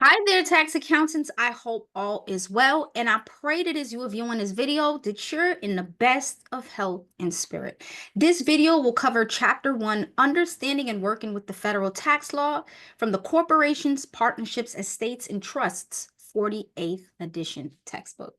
Hi there, tax accountants. I hope all is well, and I pray that as you are viewing this video, that you're in the best of health and spirit. This video will cover Chapter 1, Understanding and Working with the Federal Tax Law from the Corporations, Partnerships, Estates, and Trusts 48th edition textbook.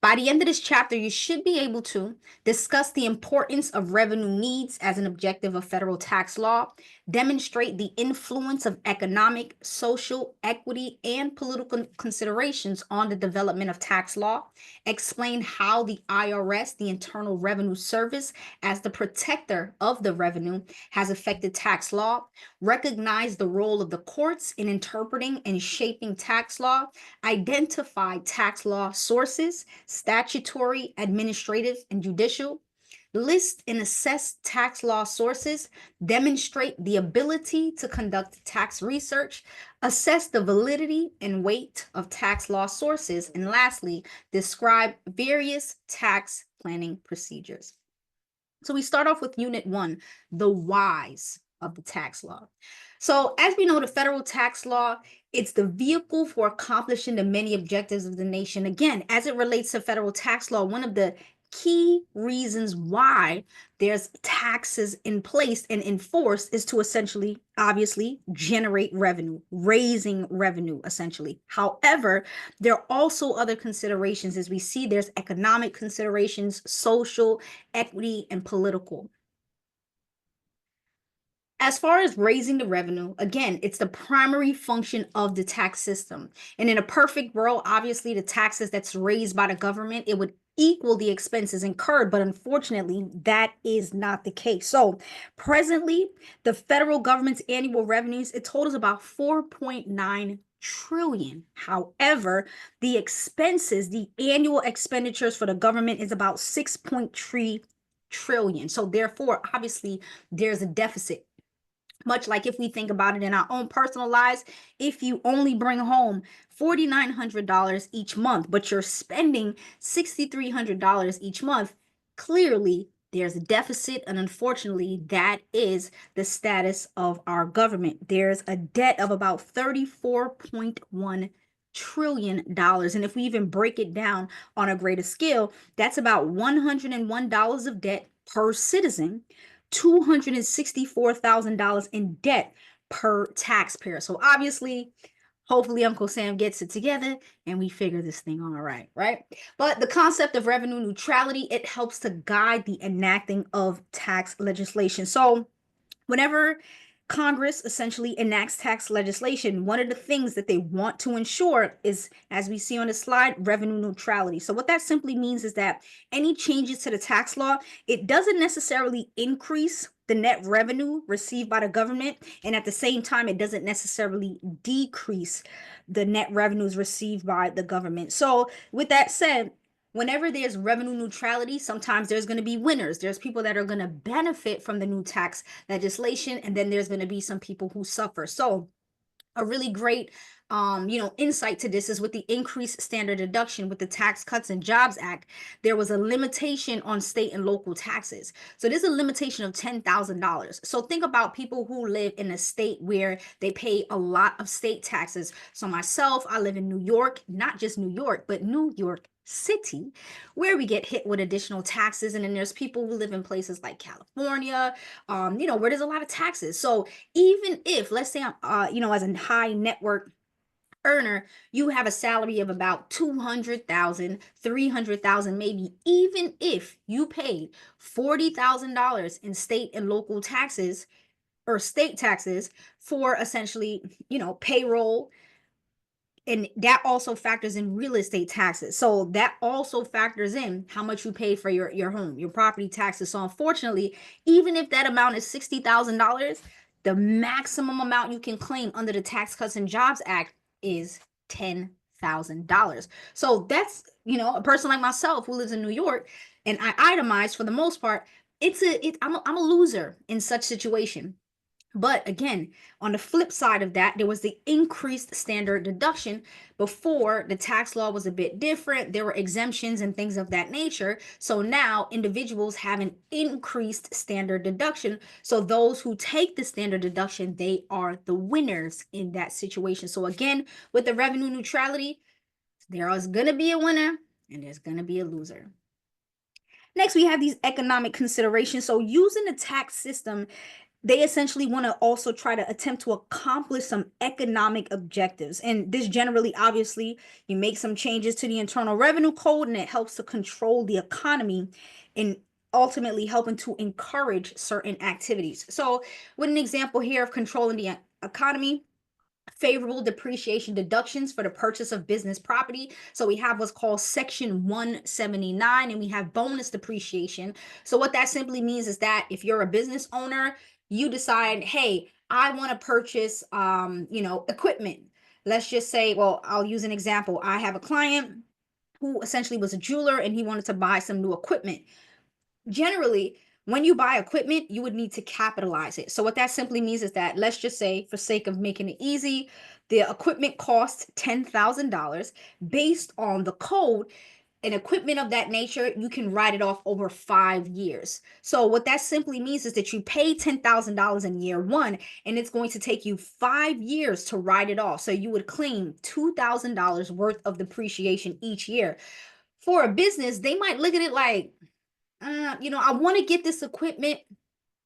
By the end of this chapter, you should be able to discuss the importance of revenue needs as an objective of federal tax law, demonstrate the influence of economic, social, equity, and political considerations on the development of tax law, explain how the IRS, the Internal Revenue Service, as the protector of the revenue, has affected tax law, recognize the role of the courts in interpreting and shaping tax law, identify tax law sources, statutory, administrative, and judicial, list and assess tax law sources, demonstrate the ability to conduct tax research, assess the validity and weight of tax law sources, and lastly, describe various tax planning procedures. So we start off with Unit 1, the whys of the tax law. So as we know, the federal tax law, it's the vehicle for accomplishing the many objectives of the nation. Again, as it relates to federal tax law, one of the key reasons why there's taxes in place and enforced is to essentially, obviously, generate revenue, raising revenue, essentially. However, there are also other considerations. As we see, there's economic considerations, social, equity, and political. As far as raising the revenue, again, it's the primary function of the tax system. And in a perfect world, obviously, the taxes that's raised by the government, it would equal the expenses incurred. But unfortunately, that is not the case. So presently, the federal government's annual revenues, it totals about 4.9 trillion. However, the expenses, the annual expenditures for the government is about 6.3 trillion. So therefore, obviously, there's a deficit. Much like if we think about it in our own personal lives, if you only bring home $4,900 each month, but you're spending $6,300 each month, clearly there's a deficit. And unfortunately, that is the status of our government. There's a debt of about $34.1 trillion. And if we even break it down on a greater scale, that's about $101 of debt per citizen, $264,000 in debt per taxpayer. So obviously, hopefully Uncle Sam gets it together and we figure this thing all right, right? But the concept of revenue neutrality, it helps to guide the enacting of tax legislation. So whenever Congress essentially enacts tax legislation, one of the things that they want to ensure is, as we see on the slide, revenue neutrality. So what that simply means is that any changes to the tax law, it doesn't necessarily increase the net revenue received by the government, and at the same time, it doesn't necessarily decrease the net revenues received by the government. So with that said, whenever there's revenue neutrality, sometimes there's going to be winners. There's people that are going to benefit from the new tax legislation, and then there's going to be some people who suffer. So a really great insight to this is with the increased standard deduction with the Tax Cuts and Jobs Act, there was a limitation on state and local taxes. So there's a limitation of $10,000. So think about people who live in a state where they pay a lot of state taxes. So myself, I live in New York, not just New York, but New York City, where we get hit with additional taxes. And then there's people who live in places like California, where there's a lot of taxes. So even if, let's say, as a high network earner, you have a salary of about 200,000, 300,000, maybe, even if you paid $40,000 in state and local taxes or state taxes for essentially, payroll, and that also factors in real estate taxes. So that also factors in how much you pay for your home, your property taxes. So unfortunately, even if that amount is $60,000, the maximum amount you can claim under the Tax Cuts and Jobs Act is $10,000. So that's, a person like myself who lives in New York, and I itemize for the most part, I'm a loser in such situation. But again, on the flip side of that, there was the increased standard deduction. Before, the tax law was a bit different. There were exemptions and things of that nature. So now individuals have an increased standard deduction. So those who take the standard deduction, they are the winners in that situation. So again, with the revenue neutrality, there is going to be a winner and there's going to be a loser. Next, we have these economic considerations. So using the tax system, they essentially want to also try to attempt to accomplish some economic objectives. And this generally, obviously, you make some changes to the Internal Revenue Code and it helps to control the economy and ultimately helping to encourage certain activities. So with an example here of controlling the economy, favorable depreciation deductions for the purchase of business property. So we have what's called Section 179, and we have bonus depreciation. So what that simply means is that if you're a business owner, you decide, hey, I want to purchase, equipment. Let's just say, well, I'll use an example. I have a client who essentially was a jeweler and he wanted to buy some new equipment. Generally, when you buy equipment, you would need to capitalize it. So what that simply means is that, let's just say, for sake of making it easy, the equipment costs $10,000. Based on the code, an equipment of that nature, you can write it off over 5 years. So what that simply means is that you pay $10,000 in year one, and it's going to take you 5 years to write it off. So you would claim $2,000 worth of depreciation each year. For a business, they might look at it like, I want to get this equipment,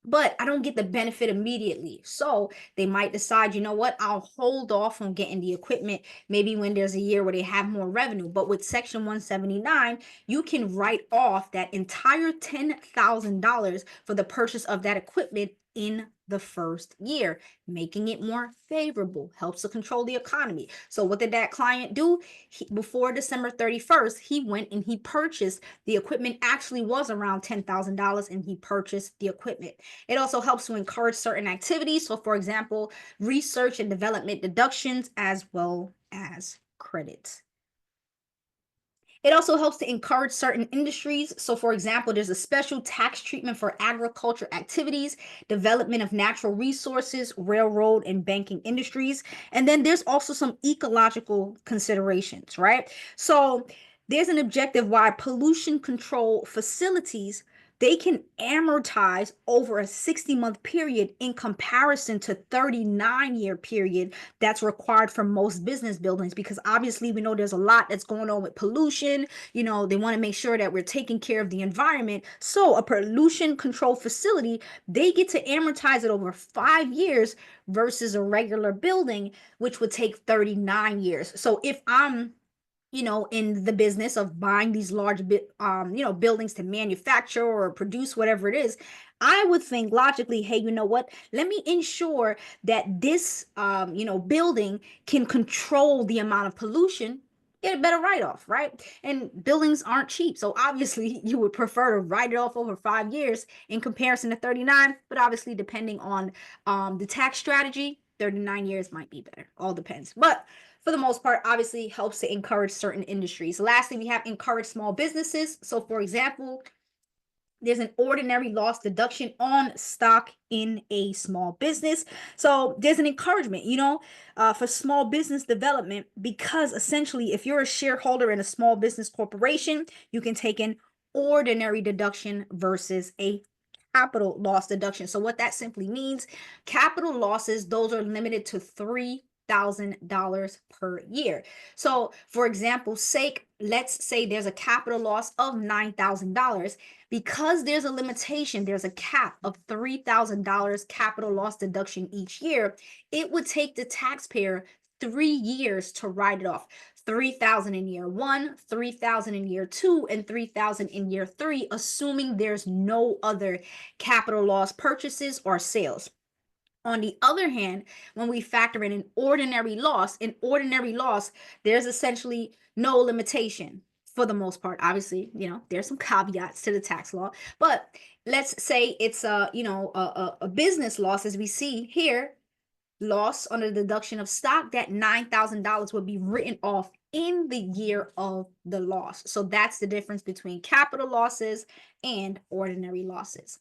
but I don't get the benefit immediately. So they might decide, you know what, I'll hold off on getting the equipment maybe when there's a year where they have more revenue. But with Section 179, you can write off that entire $10,000 for the purchase of that equipment in the first year, making it more favorable, helps to control the economy. So what did that client do? Before December 31st, he went and he purchased the equipment. Actually was around $10,000 and he purchased the equipment. It also helps to encourage certain activities. So for example, research and development deductions as well as credits. It also helps to encourage certain industries. So, for example, there's a special tax treatment for agriculture activities, development of natural resources, railroad, and banking industries. And then there's also some ecological considerations, right? So, there's an objective why pollution control facilities, they can amortize over a 60-month period in comparison to 39-year period that's required for most business buildings, because obviously we know there's a lot that's going on with pollution. They want to make sure that we're taking care of the environment. So a pollution control facility, they get to amortize it over 5 years versus a regular building, which would take 39 years. So if I'm in the business of buying these large buildings to manufacture or produce whatever it is, I would think logically, hey, you know what? Let me ensure that this building can control the amount of pollution. Get a better write-off, right? And buildings aren't cheap. So obviously you would prefer to write it off over 5 years in comparison to 39, but obviously depending on the tax strategy, 39 years might be better. All depends. But for the most part, obviously helps to encourage certain industries. Lastly, we have encourage small businesses. So for example, there's an ordinary loss deduction on stock in a small business. So there's an encouragement, for small business development, because essentially if you're a shareholder in a small business corporation, you can take an ordinary deduction versus a capital loss deduction. So what that simply means, capital losses, those are limited to $3,000 per year. So for example's sake, let's say there's a capital loss of $9,000. Because there's a limitation, there's a cap of $3,000 capital loss deduction each year, it would take the taxpayer 3 years to write it off. 3,000 in year one, 3,000 in year two, and 3,000 in year three, assuming there's no other capital loss purchases or sales. On the other hand, when we factor in an ordinary loss, there's essentially no limitation for the most part. Obviously, there's some caveats to the tax law, but let's say it's a business loss, as we see here, loss on the deduction of stock, that $9,000 would be written off in the year of the loss. So that's the difference between capital losses and ordinary losses.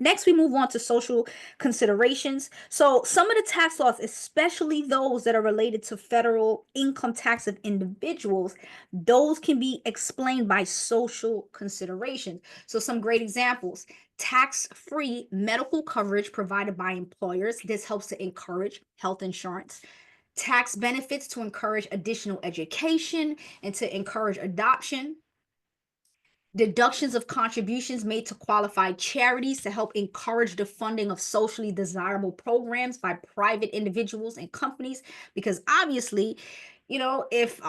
Next, we move on to social considerations. So, some of the tax laws, especially those that are related to federal income tax of individuals, those can be explained by social considerations. So, some great examples: tax-free medical coverage provided by employers. This helps to encourage health insurance. Tax benefits to encourage additional education and to encourage adoption. Deductions of contributions made to qualified charities to help encourage the funding of socially desirable programs by private individuals and companies. Because obviously, if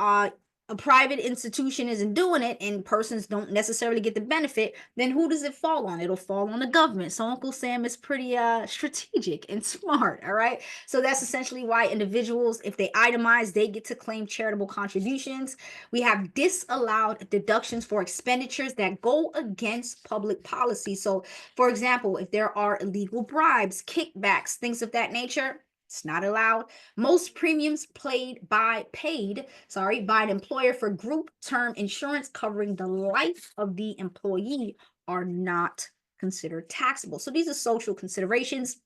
a private institution isn't doing it and persons don't necessarily get the benefit, then who does it fall on? It'll fall on the government. So Uncle Sam is pretty strategic and smart. All right. So that's essentially why individuals, if they itemize, they get to claim charitable contributions. We have disallowed deductions for expenditures that go against public policy. So, for example, if there are illegal bribes, kickbacks, things of that nature, it's not allowed. Most premiums paid by an employer for group term insurance covering the life of the employee are not considered taxable. So these are social considerations.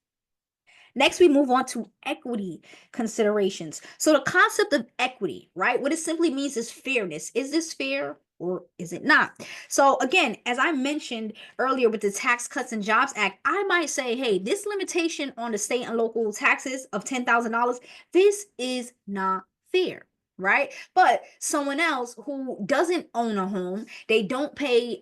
Next, we move on to equity considerations. So the concept of equity, right? What it simply means is fairness. Is this fair or is it not? So again, as I mentioned earlier with the Tax Cuts and Jobs Act, I might say, hey, this limitation on the state and local taxes of $10,000, this is not fair. Right. But someone else who doesn't own a home, they don't pay,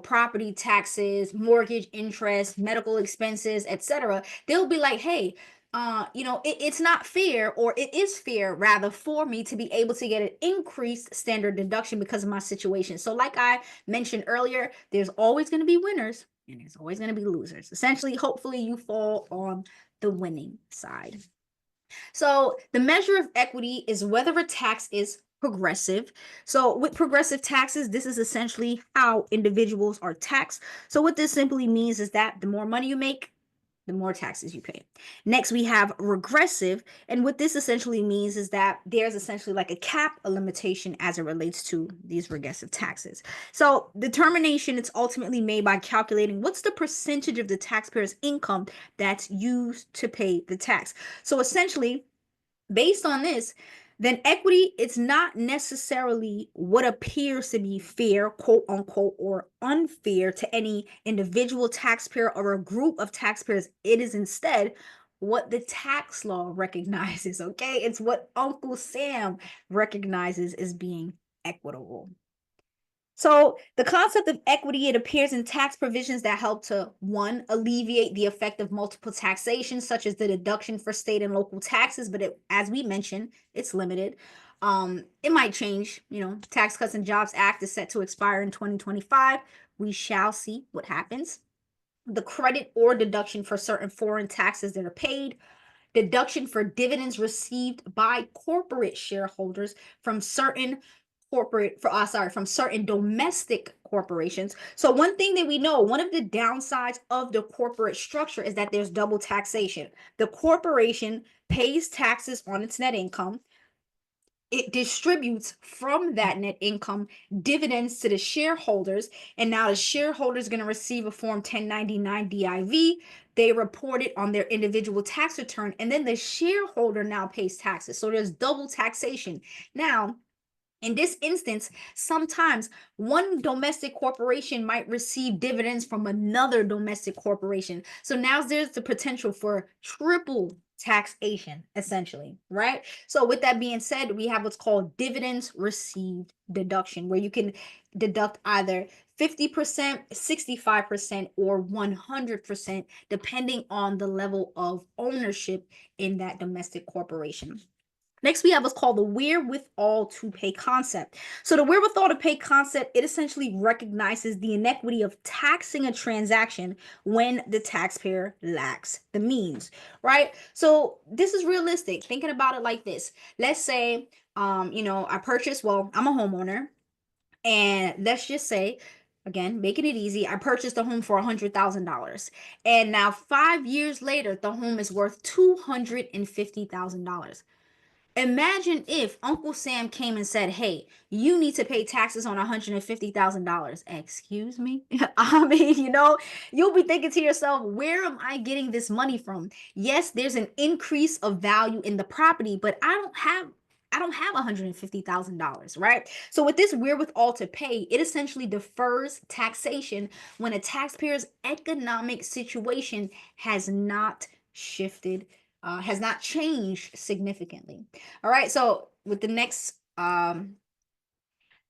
property taxes, mortgage interest, medical expenses, etc., they'll be like, hey, it's not fair, or it is fair rather for me to be able to get an increased standard deduction because of my situation. So, like I mentioned earlier, there's always going to be winners and there's always going to be losers. Essentially, hopefully, you fall on the winning side. So the measure of equity is whether a tax is progressive. So with progressive taxes, this is essentially how individuals are taxed. So what this simply means is that the more money you make, the more taxes you pay. Next, we have regressive. And what this essentially means is that there's essentially like a cap, a limitation as it relates to these regressive taxes. So determination, it's ultimately made by calculating what's the percentage of the taxpayer's income that's used to pay the tax. So essentially, based on this, then equity, it's not necessarily what appears to be fair, quote unquote, or unfair to any individual taxpayer or a group of taxpayers. It is instead what the tax law recognizes, okay? It's what Uncle Sam recognizes as being equitable. So the concept of equity, it appears in tax provisions that help to, one, alleviate the effect of multiple taxation, such as the deduction for state and local taxes, but as we mentioned, it's limited. It might change. Tax Cuts and Jobs Act is set to expire in 2025. We shall see what happens. The credit or deduction for certain foreign taxes that are paid, deduction for dividends received by corporate shareholders from certain from certain domestic corporations. So one thing that we know, one of the downsides of the corporate structure is that there's double taxation. The corporation pays taxes on its net income. It distributes from that net income dividends to the shareholders, and now the shareholders going to receive a form 1099 div. They report it on their individual tax return, and then the shareholder now pays taxes. So there's double taxation. Now, in this instance, sometimes one domestic corporation might receive dividends from another domestic corporation. So now there's the potential for triple taxation, essentially, right? So with that being said, we have what's called dividends received deduction, where you can deduct either 50%, 65%, or 100%, depending on the level of ownership in that domestic corporation. Next, we have what's called the wherewithal to pay concept. So the wherewithal to pay concept, it essentially recognizes the inequity of taxing a transaction when the taxpayer lacks the means, right? So this is realistic. Thinking about it like this. Let's say, I purchased, I'm a homeowner, and let's just say, again, making it easy, I purchased a home for $100,000. And now 5 years later, the home is worth $250,000. Imagine if Uncle Sam came and said, "Hey, you need to pay taxes on $150,000." Excuse me? I mean, you'll be thinking to yourself, where am I getting this money from? Yes, there's an increase of value in the property, but I don't have $150,000, right? So with this wherewithal to pay, it essentially defers taxation when a taxpayer's economic situation has not shifted, has not changed significantly. All right, so with the next line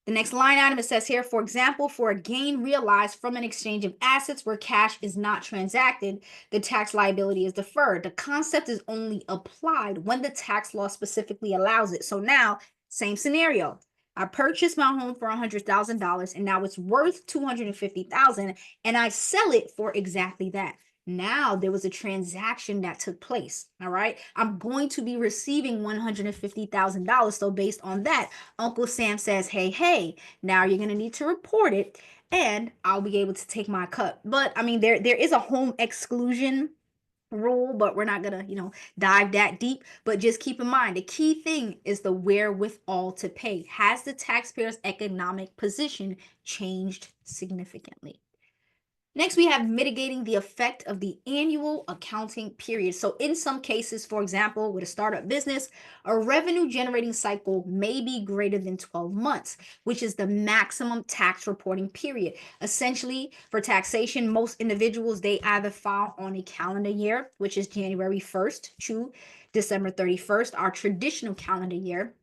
item, it says here, for example, for a gain realized from an exchange of assets where cash is not transacted, the tax liability is deferred. The concept is only applied when the tax law specifically allows it. So now, same scenario. I purchased my home for $100,000 and now it's worth $250,000 and I sell it for exactly that. Now there was a transaction that took place. All right. I'm going to be receiving $150,000. So based on that, Uncle Sam says, hey, now you're going to need to report it and I'll be able to take my cut. But I mean, there is a home exclusion rule, but we're not going to, dive that deep. But just keep in mind, the key thing is the wherewithal to pay. Has the taxpayer's economic position changed significantly? Next, we have mitigating the effect of the annual accounting period. So, in some cases, for example, with a startup business, a revenue generating cycle may be greater than 12 months, which is the maximum tax reporting period. Essentially, for taxation, most individuals they either file on a calendar year, which is January 1st to December 31st, our traditional calendar year.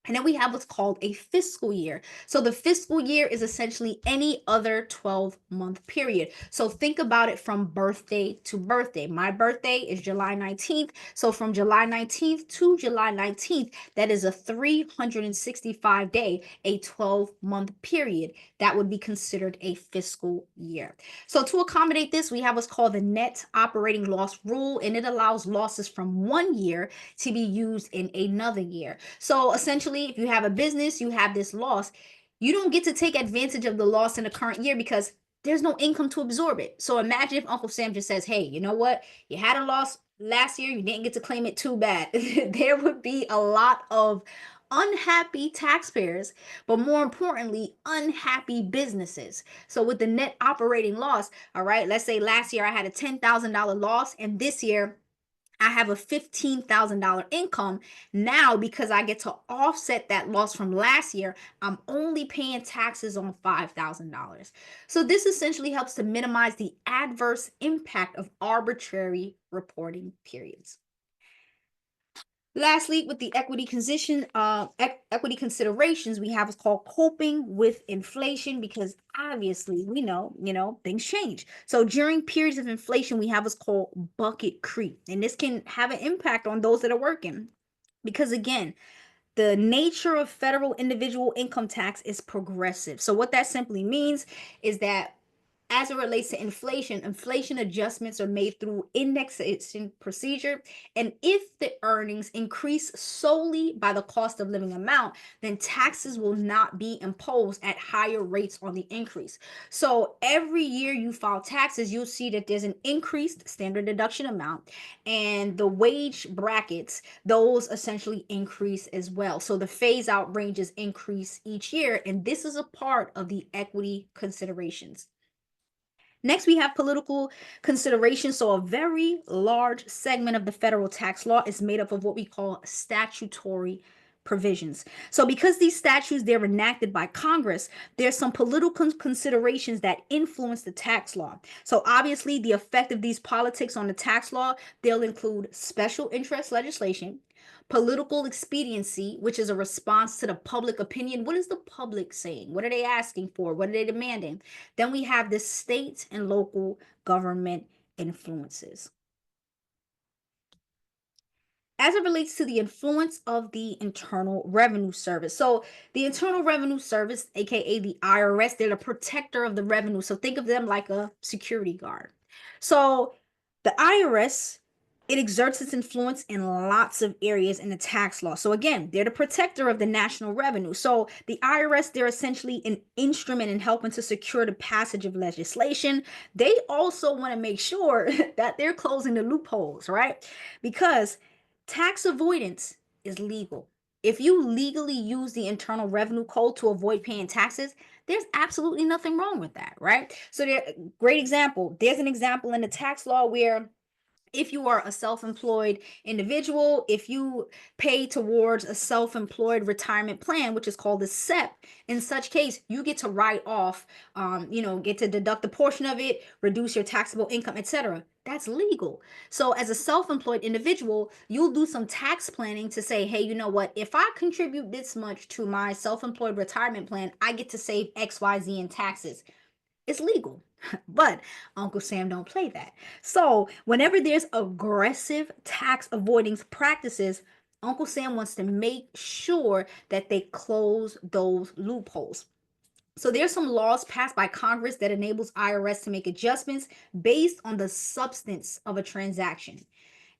And then we have what's called a fiscal year. So the fiscal year is essentially any other 12-month period. So think about it from birthday to birthday. My birthday is July 19th. So from July 19th to July 19th, that is a 365 day, a 12-month period. That would be considered a fiscal year. So to accommodate this, we have what's called the net operating loss rule, and it allows losses from one year to be used in another year. So essentially, if you have a business, you have this loss, you don't get to take advantage of the loss in the current year because there's no income to absorb it. So imagine if Uncle Sam just says, hey, you know what? You had a loss last year, you didn't get to claim it too bad. There would be a lot of unhappy taxpayers, but more importantly, unhappy businesses. So with the net operating loss, all right, let's say last year I had a $10,000 loss and this year I have a $15,000 income. Now, because I get to offset that loss from last year, I'm only paying taxes on $5,000. So, this essentially helps to minimize the adverse impact of arbitrary reporting periods. Lastly, with the equity considerations, we have what's called coping with inflation because obviously we know, things change. So during periods of inflation, we have what's called bucket creep, and this can have an impact on those that are working because again, the nature of federal individual income tax is progressive. So what that simply means is that as it relates to inflation, inflation adjustments are made through indexation procedure. And if the earnings increase solely by the cost of living amount, then taxes will not be imposed at higher rates on the increase. So every year you file taxes, you'll see that there's an increased standard deduction amount and the wage brackets, those essentially increase as well. So the phase out ranges increase each year. And this is a part of the equity considerations. Next, we have political considerations. So, a very large segment of the federal tax law is made up of what we call statutory provisions. So, because these statutes they're enacted by Congress, there's some political considerations that influence the tax law. So, obviously, the effect of these politics on the tax law, they'll include special interest legislation, political expediency, which is a response to the public opinion. What is the public saying? What are they asking for? What are they demanding? Then we have the state and local government influences. As it relates to the influence of the Internal Revenue Service. So, the Internal Revenue Service, aka the IRS, they're the protector of the revenue. So, think of them like a security guard. So, the IRS, it exerts its influence in lots of areas in the tax law. So, again, they're the protector of the national revenue. So, the IRS, they're essentially an instrument in helping to secure the passage of legislation. They also want to make sure that they're closing the loopholes, right? Because tax avoidance is legal. If you legally use the Internal Revenue Code to avoid paying taxes, there's absolutely nothing wrong with that, right? So there, great example. There's an example in the tax law where if you are a self-employed individual, if you pay towards a self-employed retirement plan, which is called a SEP, in such case, you get to write off, get to deduct a portion of it, reduce your taxable income, etc. That's legal. So as a self-employed individual, you'll do some tax planning to say, hey, you know what? If I contribute this much to my self-employed retirement plan, I get to save XYZ in taxes. It's legal. But Uncle Sam don't play that. So whenever there's aggressive tax avoidance practices, Uncle Sam wants to make sure that they close those loopholes. So there's some laws passed by Congress that enables IRS to make adjustments based on the substance of a transaction.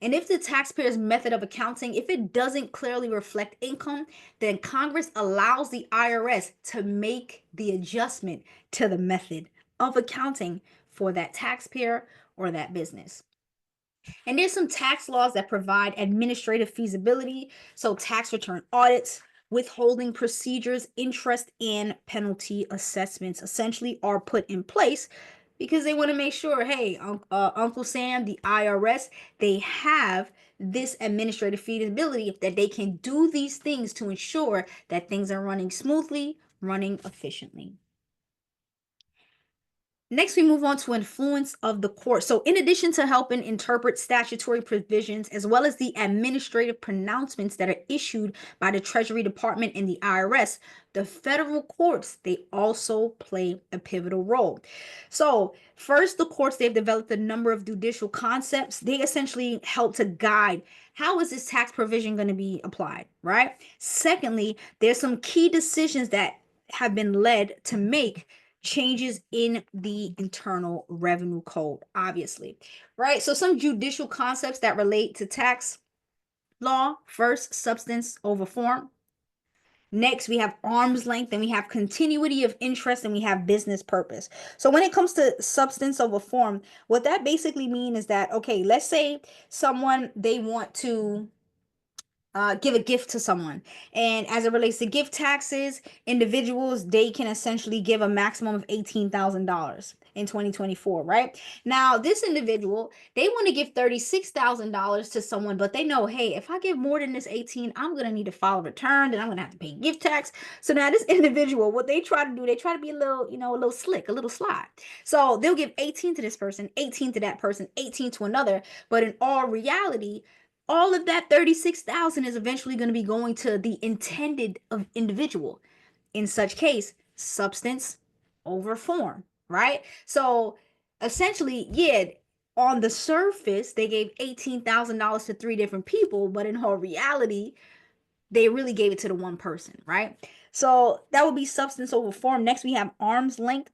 And if the taxpayer's method of accounting, if it doesn't clearly reflect income, then Congress allows the IRS to make the adjustment to the method of accounting for that taxpayer or that business. And there's some tax laws that provide administrative feasibility, so tax return audits, withholding procedures, interest, and penalty assessments essentially are put in place because they want to make sure, hey, Uncle Sam, the IRS, they have this administrative feasibility that they can do these things to ensure that things are running smoothly, running efficiently. Next, we move on to influence of the court. So, in addition to helping interpret statutory provisions as well as the administrative pronouncements that are issued by the Treasury Department and the IRS, the federal courts, they also play a pivotal role. So, first, the courts, they've developed a number of judicial concepts. They essentially help to guide how is this tax provision going to be applied, right? Secondly, there's some key decisions that have been led to make changes in the Internal Revenue Code, obviously, right? So, some judicial concepts that relate to tax law: first, substance over form. Next, we have arm's length, and we have continuity of interest, and we have business purpose. So, when it comes to substance over form, what that basically means is that, okay, let's say someone they want to give a gift to someone. And as it relates to gift taxes, individuals, they can essentially give a maximum of $18,000 in 2024, right? Now, this individual, they want to give $36,000 to someone, but they know, hey, if I give more than this 18, I'm going to need to file a return, and I'm going to have to pay gift tax. So now this individual, what they try to do, they try to be a little, a little slick, a little sly. So they'll give 18 to this person, 18 to that person, 18 to another, but in all reality, all of that 36,000 is eventually going to be going to the intended of individual. In such case, substance over form, right? So essentially, yeah, on the surface, they gave $18,000 to three different people, but in all reality, they really gave it to the one person, right? So that would be substance over form. Next, we have arm's length.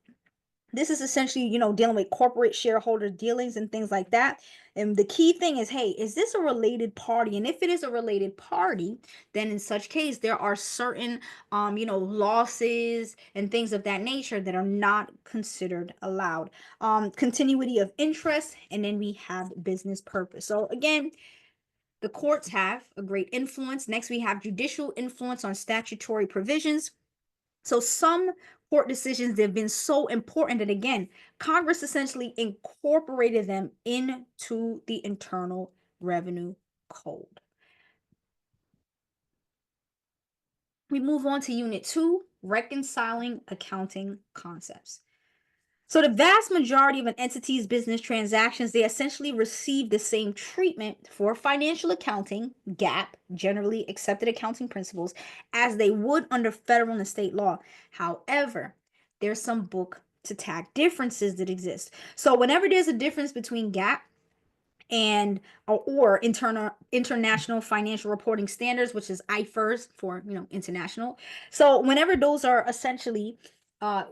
This is essentially, dealing with corporate shareholder dealings and things like that. And the key thing is, hey, is this a related party? And if it is a related party, then in such case, there are certain, losses and things of that nature that are not considered allowed. Continuity of interest, and then we have business purpose. So again, the courts have a great influence. Next, we have judicial influence on statutory provisions. So some court decisions, they've been so important that, again, Congress essentially incorporated them into the Internal Revenue Code. We move on to Unit 2, reconciling accounting concepts. So the vast majority of an entity's business transactions, they essentially receive the same treatment for financial accounting, GAAP, generally accepted accounting principles, as they would under federal and state law. However, there's some book to tag differences that exist. So whenever there's a difference between GAAP and or international financial reporting standards, which is IFRS for international. So whenever those are essentially uh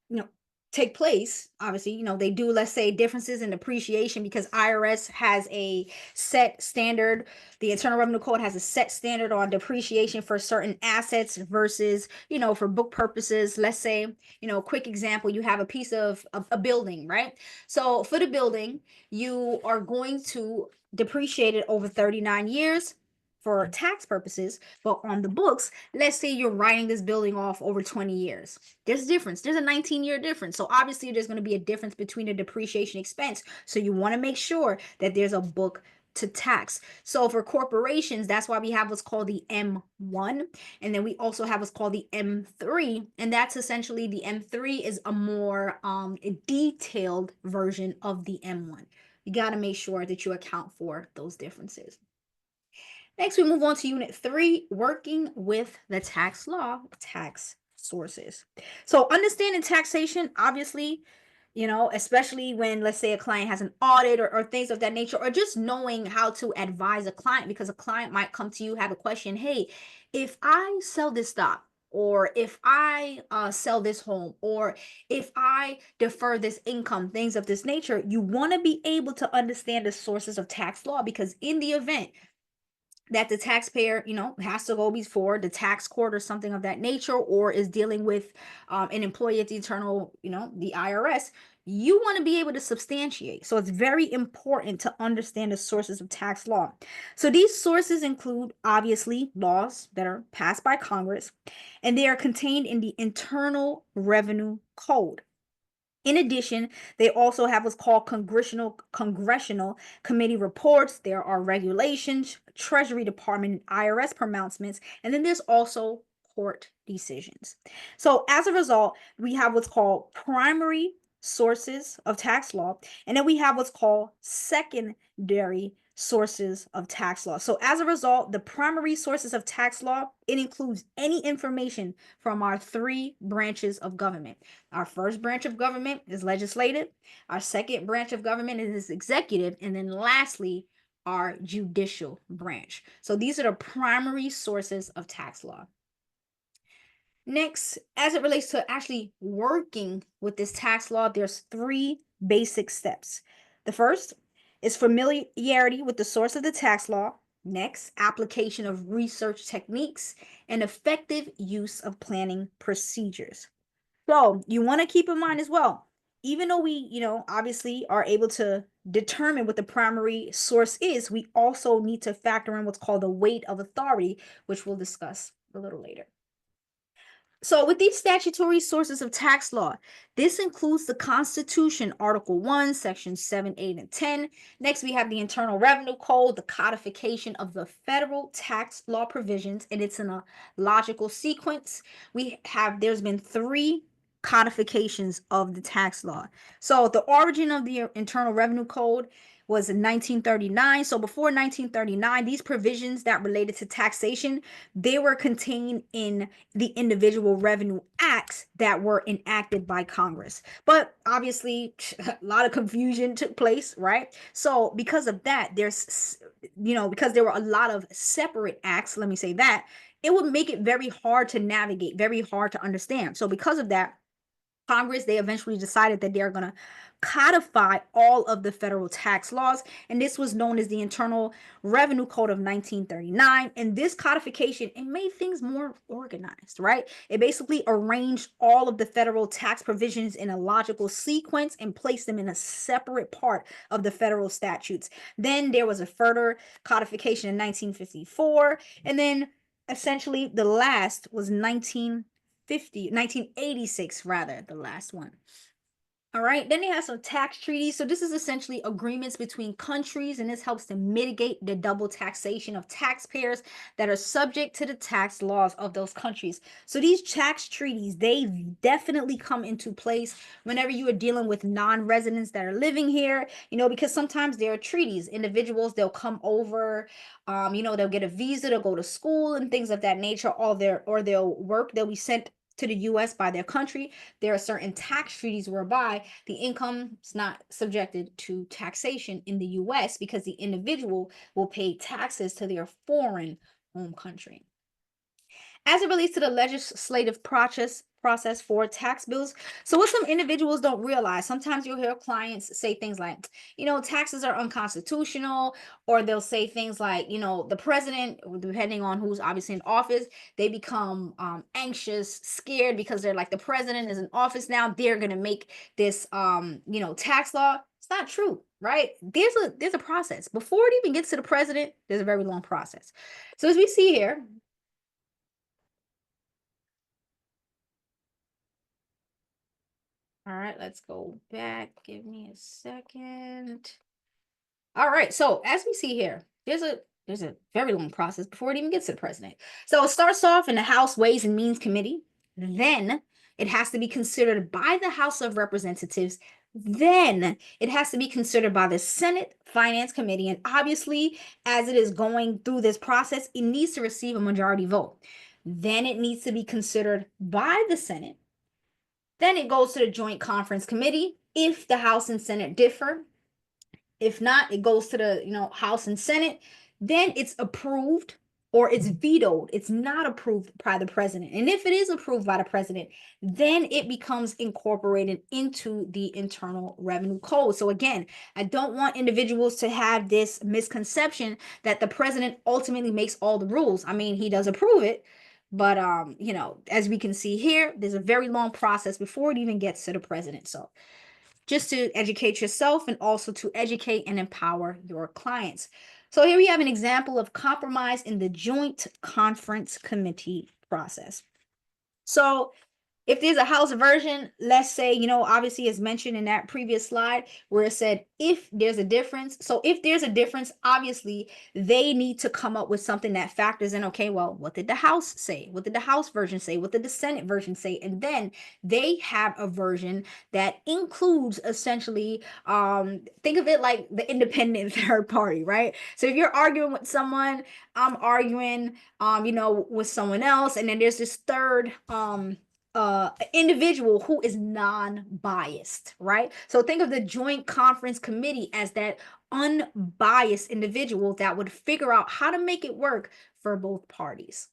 you know take place, obviously, they do, let's say, differences in depreciation because IRS has a set standard. The Internal Revenue Code has a set standard on depreciation for certain assets versus, for book purposes. Let's say, quick example, you have a piece of a building, right? So for the building, you are going to depreciate it over 39 years. for tax purposes, but on the books, let's say you're writing this building off over 20 years. There's a difference. There's a 19-year difference. So obviously there's going to be a difference between the depreciation expense. So you want to make sure that there's a book to tax. So for corporations, that's why we have what's called the M1. And then we also have what's called the M3. And that's essentially the M3 is a more detailed version of the M1. You got to make sure that you account for those differences. Next, we move on to Unit 3, working with the tax law, tax sources. So understanding taxation, obviously, especially when, let's say, a client has an audit or things of that nature, or just knowing how to advise a client, because a client might come to you, have a question, hey, if I sell this stock, or if I sell this home, or if I defer this income, things of this nature, you want to be able to understand the sources of tax law, because in the event that the taxpayer, has to go before the tax court or something of that nature, or is dealing with an employee at the internal, the IRS, you want to be able to substantiate. So it's very important to understand the sources of tax law. So these sources include, obviously, laws that are passed by Congress, and they are contained in the Internal Revenue Code. In addition, they also have what's called congressional committee reports. There are regulations, Treasury Department, and IRS pronouncements, and then there's also court decisions. So as a result, we have what's called primary sources of tax law, and then we have what's called secondary sources of tax law. So as a result, the primary sources of tax law, it includes any information from our three branches of government. Our first branch of government is legislative. Our second branch of government is executive. And then lastly, our judicial branch. So these are the primary sources of tax law. Next, as it relates to actually working with this tax law, there's three basic steps. The first is familiarity with the source of the tax law. Next, application of research techniques and effective use of planning procedures. So you want to keep in mind as well, even though we, obviously are able to determine what the primary source is, we also need to factor in what's called the weight of authority, which we'll discuss a little later. So with these statutory sources of tax law, this includes the Constitution, Article 1, Sections 7, 8, and 10. Next, we have the Internal Revenue Code, the codification of the federal tax law provisions, and it's in a logical sequence. There's been three codifications of the tax law. So the origin of the Internal Revenue Code was in 1939. So before 1939, these provisions that related to taxation, they were contained in the individual revenue acts that were enacted by Congress. But obviously, a lot of confusion took place, right? So because of that, because there were a lot of separate acts, let me say that, it would make it very hard to navigate, very hard to understand. So because of that, Congress, they eventually decided that they're going to codify all of the federal tax laws, and this was known as the Internal Revenue Code of 1939. And this codification, it made things more organized, right? It basically arranged all of the federal tax provisions in a logical sequence and placed them in a separate part of the federal statutes. Then there was a further codification in 1954, and then essentially the last was 1986 rather, the last one. All right, then they have some tax treaties. So this is essentially agreements between countries, and this helps to mitigate the double taxation of taxpayers that are subject to the tax laws of those countries. So these tax treaties, they definitely come into place whenever you are dealing with non-residents that are living here, because sometimes there are treaties. Individuals, they'll come over, they'll get a visa to go to school and things of that nature, or they'll work, they'll be sent to the US by their country. There are certain tax treaties whereby the income is not subjected to taxation in the US because the individual will pay taxes to their foreign home country. As it relates to the legislative process for tax bills, so what some individuals don't realize, sometimes you'll hear clients say things like, taxes are unconstitutional, or they'll say things like, the president, depending on who's obviously in office, they become anxious, scared, because they're like, the president is in office now, they're going to make this tax law. It's not true, right? There's a process. Before it even gets to the president, there's a very long process. So as we see here, all right, let's go back. Give me a second. All right. So as we see here, there's a very long process before it even gets to the president. So it starts off in the House Ways and Means Committee. Then it has to be considered by the House of Representatives. Then it has to be considered by the Senate Finance Committee. And obviously, as it is going through this process, it needs to receive a majority vote. Then it needs to be considered by the Senate. Then it goes to the Joint Conference Committee. If the House and Senate differ, if not, it goes to the House and Senate. Then it's approved or it's vetoed. It's not approved by the president. And if it is approved by the president, then it becomes incorporated into the Internal Revenue Code. So again, I don't want individuals to have this misconception that the president ultimately makes all the rules. I mean, he does approve it, but as we can see here, there's a very long process before it even gets to the president. So just to educate yourself and also to educate and empower your clients. So here we have an example of compromise in the Joint Conference Committee process. So if there's a house version, let's say, obviously as mentioned in that previous slide where it said if there's a difference. So if there's a difference, obviously they need to come up with something that factors in, okay, well, what did the House say? What did the House version say? What did the Senate version say? And then they have a version that includes essentially, think of it like the independent third party, right? So if you're arguing with someone, I'm arguing, with someone else, and then there's this third, individual who is non-biased, right? So think of the Joint Conference Committee as that unbiased individual that would figure out how to make it work for both parties.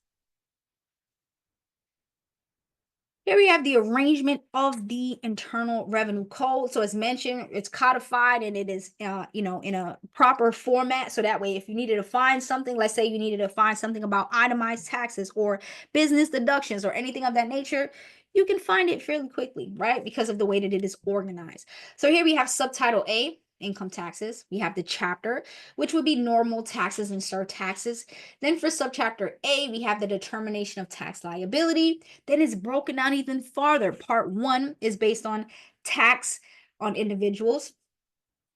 Here we have the arrangement of the Internal Revenue Code. So as mentioned, it's codified and it is, in a proper format. So that way, if you needed to find something, let's say you needed to find something about itemized taxes or business deductions or anything of that nature, you can find it fairly quickly, right? Because of the way that it is organized. So here we have subtitle A, income taxes. We have the chapter, which would be normal taxes and surtaxes. Then for subchapter A, we have the determination of tax liability. Then it's broken down even farther. Part 1 is based on tax on individuals,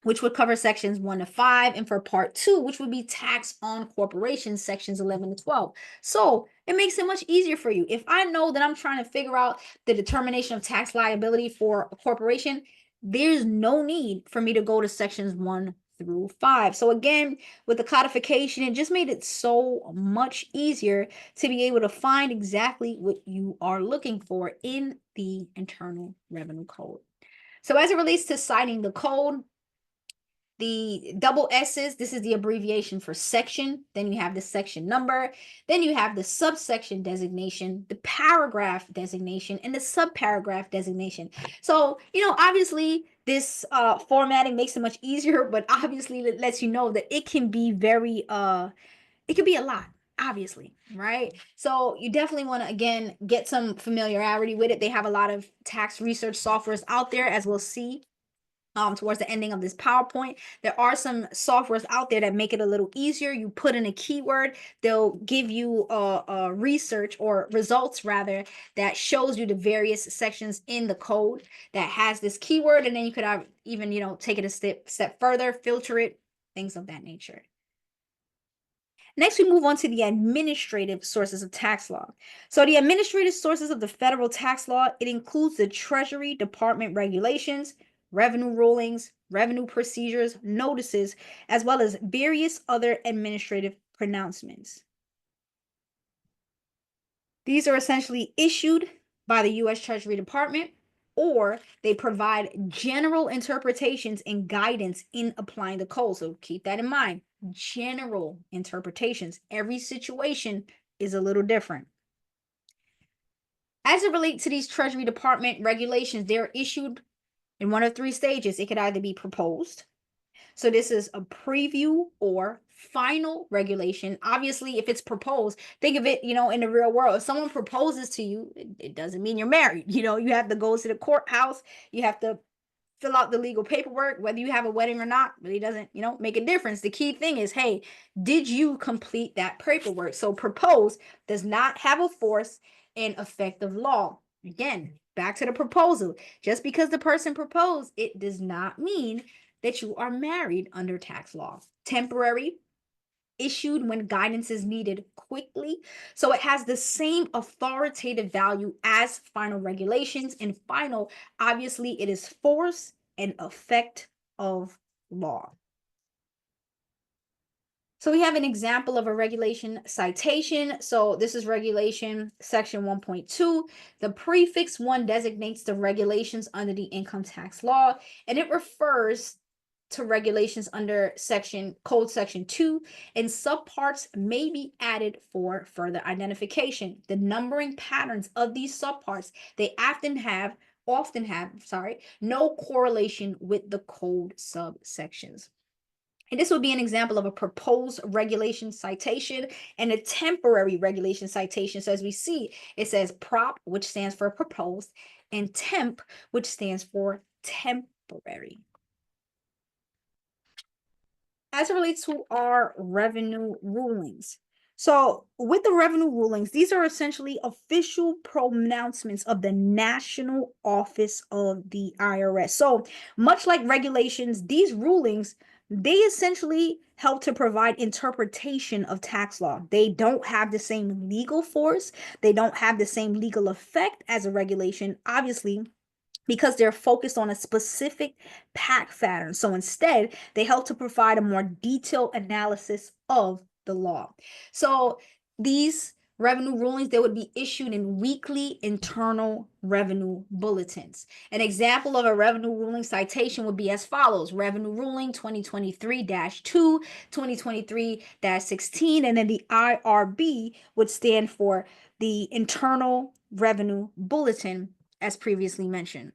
which would cover sections 1 to 5, and for part 2, which would be tax on corporations, sections 11 to 12. So it makes it much easier for you. If I know that I'm trying to figure out the determination of tax liability for a corporation, there's no need for me to go to sections 1 through 5. So again, with the codification, it just made it so much easier to be able to find exactly what you are looking for in the Internal Revenue Code. So as it relates to citing the code, the double S's, this is the abbreviation for section. Then you have the section number. Then you have the subsection designation, the paragraph designation, and the subparagraph designation. So, obviously this formatting makes it much easier, but obviously it lets you know that it can be very, it can be a lot, obviously, right? So you definitely want to, again, get some familiarity with it. They have a lot of tax research softwares out there, as we'll see towards the ending of this PowerPoint. There are some softwares out there that make it a little easier. You put in a keyword, they'll give you a research or results rather that shows you the various sections in the code that has this keyword, and then you could have even take it a step further, filter it, things of that nature. Next, we move on to the administrative sources of tax law. So the administrative sources of the federal tax law, it includes the Treasury Department regulations, revenue rulings, revenue procedures, notices, as well as various other administrative pronouncements. These are essentially issued by the U.S. Treasury Department, or they provide general interpretations and guidance in applying the code. So keep that in mind. General interpretations. Every situation is a little different. As it relates to these Treasury Department regulations, they're issued in one of 3 stages. It could either be proposed. So this is a preview or final regulation. Obviously, if it's proposed, think of it, in the real world. If someone proposes to you, it doesn't mean you're married. You have to go to the courthouse. You have to fill out the legal paperwork, whether you have a wedding or not, really doesn't, make a difference. The key thing is, hey, did you complete that paperwork? So propose does not have a force and effective law. Again, back to the proposal. Just because the person proposed, it does not mean that you are married under tax law. Temporary, issued when guidance is needed quickly. So it has the same authoritative value as final regulations. And final, obviously, it is force and effect of law. So we have an example of a regulation citation. So this is regulation section 1.2. The prefix 1 designates the regulations under the income tax law, and it refers to regulations under code section 2, and subparts may be added for further identification. The numbering patterns of these subparts, they often have no correlation with the code subsections. And this would be an example of a proposed regulation citation and a temporary regulation citation. So as we see, it says prop, which stands for proposed, and temp, which stands for temporary. As it relates to our revenue rulings. So with the revenue rulings, these are essentially official pronouncements of the National Office of the IRS. So much like regulations, these rulings, they essentially help to provide interpretation of tax law. They don't have the same legal force. They don't have the same legal effect as a regulation, obviously, because they're focused on a specific pattern. So instead, they help to provide a more detailed analysis of the law. So these revenue rulings, they would be issued in weekly internal revenue bulletins. An example of a revenue ruling citation would be as follows: Revenue Ruling 2023-2, 2023-16, and then the IRB would stand for the Internal Revenue Bulletin, as previously mentioned.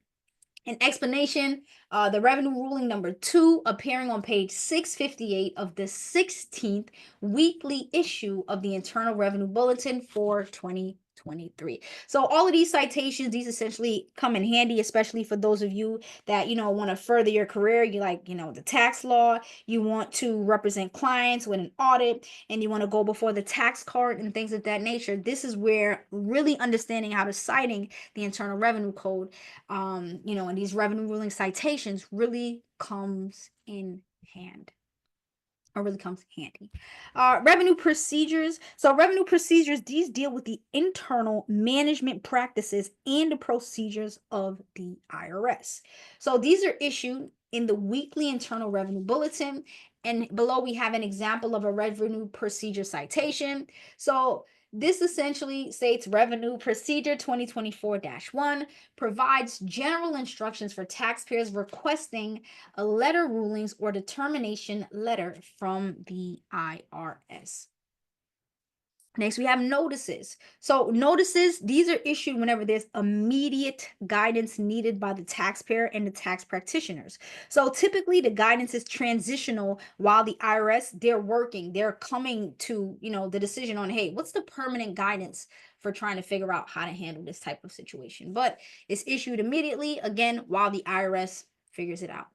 An explanation, the revenue ruling number 2, appearing on page 658 of the 16th weekly issue of the Internal Revenue Bulletin for 2023. So all of these citations, these essentially come in handy, especially for those of you that, want to further your career. You like, the tax law, you want to represent clients with an audit, and you want to go before the tax court and things of that nature. This is where really understanding how to citing the Internal Revenue Code, and these revenue ruling citations really comes in hand, or really comes handy. Revenue procedures. So revenue procedures, these deal with the internal management practices and the procedures of the IRS. So these are issued in the weekly Internal Revenue Bulletin. And below we have an example of a revenue procedure citation. So this essentially states Revenue Procedure 2024-1 provides general instructions for taxpayers requesting a letter rulings or determination letter from the IRS. Next, we have notices. So notices, these are issued whenever there's immediate guidance needed by the taxpayer and the tax practitioners. So typically the guidance is transitional while the IRS, they're coming to, the decision on, hey, what's the permanent guidance for trying to figure out how to handle this type of situation. But it's issued immediately, again, while the IRS figures it out.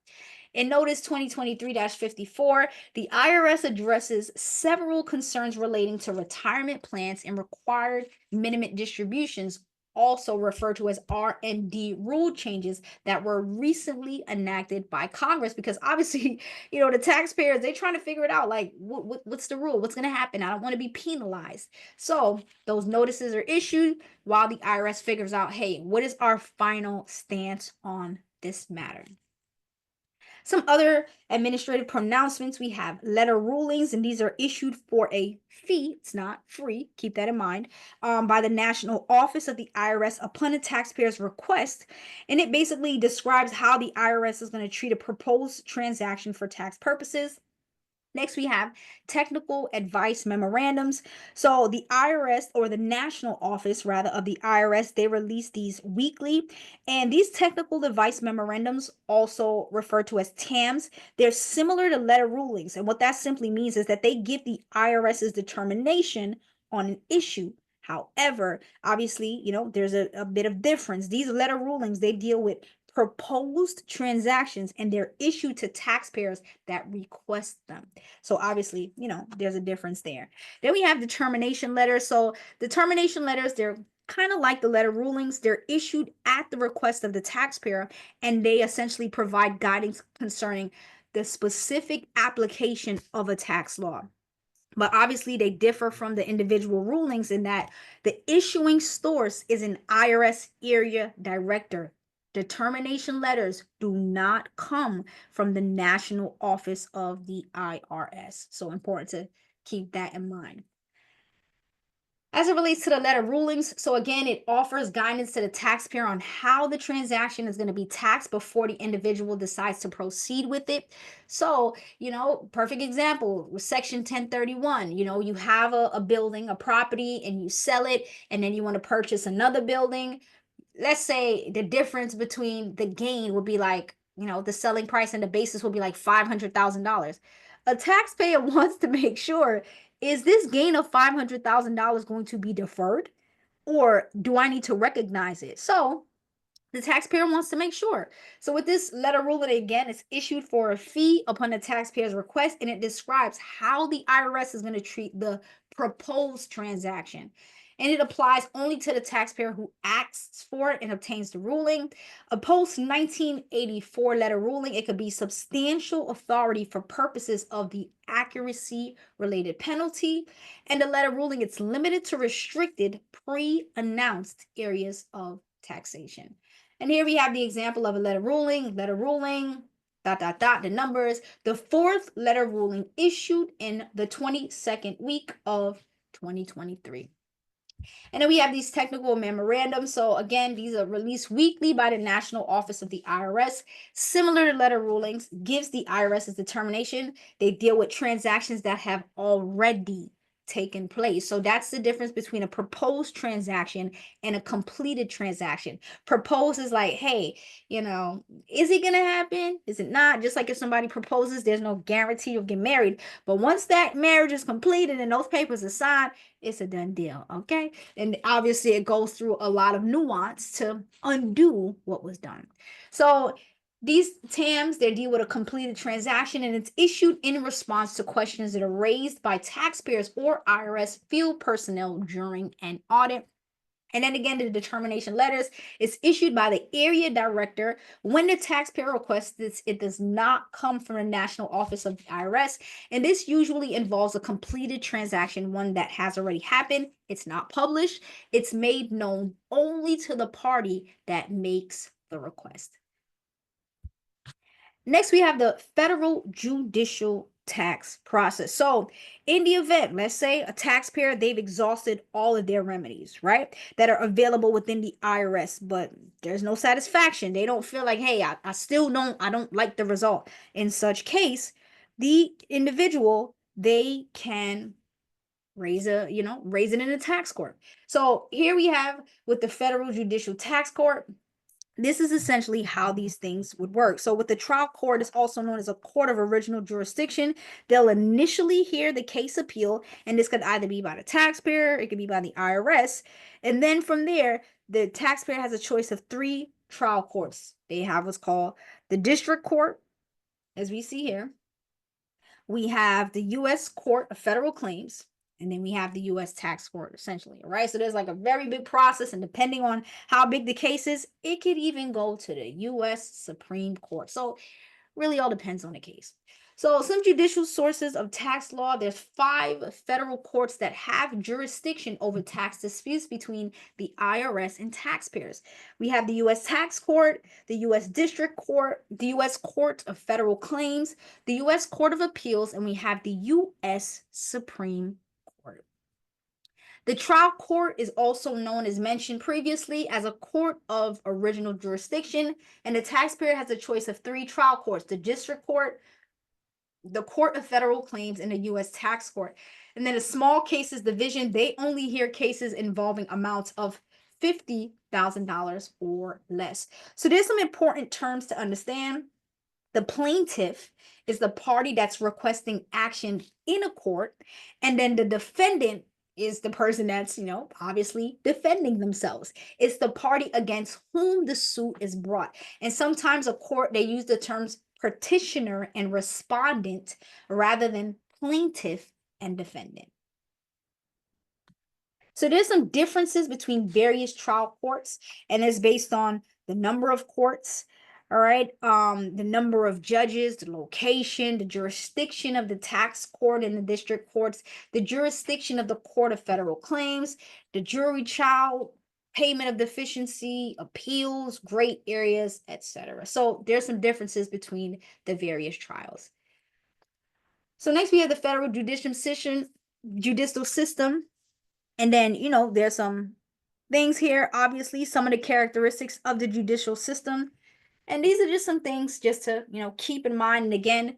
In Notice 2023-54, the IRS addresses several concerns relating to retirement plans and required minimum distributions, also referred to as R&D rule changes that were recently enacted by Congress, because obviously, the taxpayers, they're trying to figure it out, like, what's the rule? What's going to happen? I don't want to be penalized. So those notices are issued while the IRS figures out, hey, what is our final stance on this matter? Some other administrative pronouncements, we have letter rulings, and these are issued for a fee. It's not free. Keep that in mind. By the National Office of the IRS upon a taxpayer's request. And it basically describes how the IRS is going to treat a proposed transaction for tax purposes. Next, we have technical advice memorandums. So the IRS, or the National Office rather of the IRS, they release these weekly. And these technical advice memorandums, also referred to as TAMs, they're similar to letter rulings. And what that simply means is that they give the IRS's determination on an issue. However, obviously, there's a bit of difference. These letter rulings, they deal with proposed transactions, and they're issued to taxpayers that request them. So obviously, there's a difference there. Then we have determination letters. So determination letters, they're kind of like the letter rulings. They're issued at the request of the taxpayer, and they essentially provide guidance concerning the specific application of a tax law. But obviously, they differ from the individual rulings in that the issuing source is an IRS area director. Determination letters do not come from the national office of the IRS. So important to keep that in mind. As it relates to the letter rulings, so again, it offers guidance to the taxpayer on how the transaction is going to be taxed before the individual decides to proceed with it. So, perfect example with Section 1031, you have a building, a property, and you sell it, and then you want to purchase another building. Let's say the difference between the gain would be like, the selling price and the basis would be like $500,000. A taxpayer wants to make sure, is this gain of $500,000 going to be deferred, or do I need to recognize it? So the taxpayer wants to make sure. So with this letter ruling, again, it's issued for a fee upon the taxpayer's request, and it describes how the IRS is going to treat the proposed transaction. And it applies only to the taxpayer who asks for it and obtains the ruling. A post 1984 letter ruling, it could be substantial authority for purposes of the accuracy related penalty. And the letter ruling, it's limited to restricted pre-announced areas of taxation. And here we have the example of a letter ruling, the numbers. The fourth letter ruling issued in the 22nd week of 2023. And then we have these technical memorandums. So again, these are released weekly by the National Office of the IRS. Similar to letter rulings, gives the IRS its determination. They deal with transactions that have already taken place. So that's the difference between a proposed transaction and a completed transaction. Proposed is like, hey, is it going to happen? Is it not? Just like if somebody proposes, there's no guarantee you'll get married. But once that marriage is completed and those papers are signed, it's a done deal, okay? And obviously it goes through a lot of nuance to undo what was done. So these TAMs, they deal with a completed transaction, and it's issued in response to questions that are raised by taxpayers or IRS field personnel during an audit. And then again, the determination letters is issued by the area director when the taxpayer requests this. It does not come from the National Office of the IRS. And this usually involves a completed transaction, one that has already happened. It's not published. It's made known only to the party that makes the request. Next, we have the federal judicial tax process. So in the event, let's say a taxpayer, they've exhausted all of their remedies, right, that are available within the IRS, but there's no satisfaction. They don't feel like, hey, I don't like the result. In such case, the individual, they can raise it in a tax court. So here we have with the federal judicial tax court, this is essentially how these things would work. So with the trial court, it's also known as a court of original jurisdiction. They'll initially hear the case appeal, and this could either be by the taxpayer, it could be by the IRS. And then from there, the taxpayer has a choice of 3 trial courts. They have what's called the district court, as we see here. We have the U.S. Court of Federal Claims, and then we have the U.S. Tax Court, essentially, all right? So there's like a very big process, and depending on how big the case is, it could even go to the U.S. Supreme Court. So really all depends on the case. So some judicial sources of tax law, there's 5 federal courts that have jurisdiction over tax disputes between the IRS and taxpayers. We have the U.S. Tax Court, the U.S. District Court, the U.S. Court of Federal Claims, the U.S. Court of Appeals, and we have the U.S. Supreme Court. The trial court is also known, as mentioned previously, as a court of original jurisdiction, and the taxpayer has a choice of 3 trial courts: the district court, the Court of Federal Claims, and the U.S. Tax Court. And then the small cases division, they only hear cases involving amounts of $50,000 or less. So there's some important terms to understand. The plaintiff is the party that's requesting action in a court, and then the defendant is the person that's, obviously defending themselves. It's the party against whom the suit is brought. And sometimes a court, they use the terms petitioner and respondent rather than plaintiff and defendant. So there's some differences between various trial courts, and it's based on the number of courts, all right, the number of judges, the location, the jurisdiction of the tax court and the district courts, the jurisdiction of the court of federal claims, the jury trial, payment of deficiency, appeals, great areas, etc. So there's some differences between the various trials. So next we have the federal judicial system. And then, there's some things here, obviously, some of the characteristics of the judicial system. And these are just some things just to, keep in mind. And again,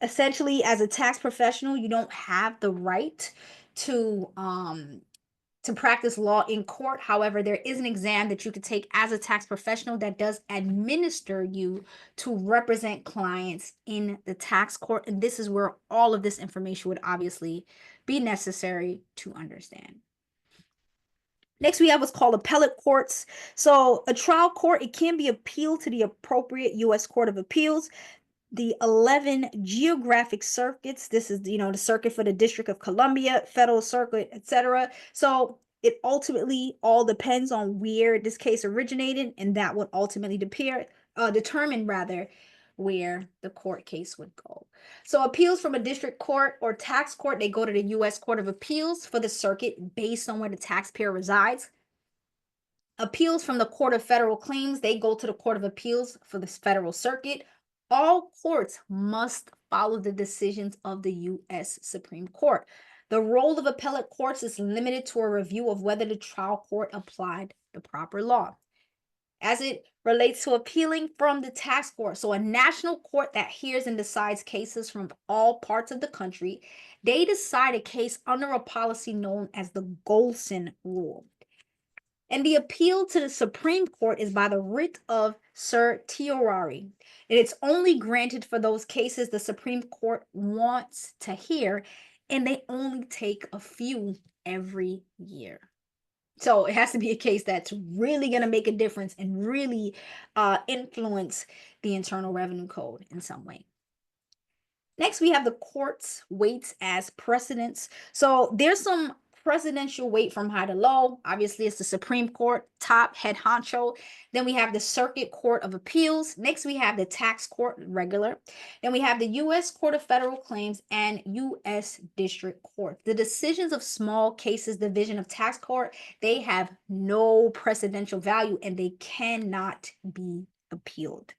essentially, as a tax professional, you don't have the right to practice law in court. However, there is an exam that you could take as a tax professional that does administer you to represent clients in the tax court. And this is where all of this information would obviously be necessary to understand. Next, we have what's called appellate courts. So a trial court, it can be appealed to the appropriate U.S. Court of Appeals. The 11 geographic circuits, this is, the circuit for the District of Columbia, Federal Circuit, etc. So it ultimately all depends on where this case originated, and that would ultimately determine where the court case would go. So appeals from a district court or tax court, they go to the U.S. Court of Appeals for the circuit based on where the taxpayer resides. Appeals from the Court of Federal Claims, they go to the Court of Appeals for the Federal Circuit. All courts must follow the decisions of the U.S. Supreme Court. The role of appellate courts is limited to a review of whether the trial court applied the proper law. As it relates to appealing from the tax court, so a national court that hears and decides cases from all parts of the country, they decide a case under a policy known as the Golson Rule. And the appeal to the Supreme Court is by the writ of certiorari. And it's only granted for those cases the Supreme Court wants to hear, and they only take a few every year. So it has to be a case that's really going to make a difference and really influence the Internal Revenue Code in some way. Next, we have the court's weights as precedents. So there's some presidential weight from high to low. Obviously, it's the Supreme Court, top head honcho. Then we have the Circuit Court of Appeals. Next, we have the Tax Court, regular. Then we have the U.S. Court of Federal Claims and U.S. District Court. The decisions of small cases division of tax court, they have no precedential value and they cannot be appealed.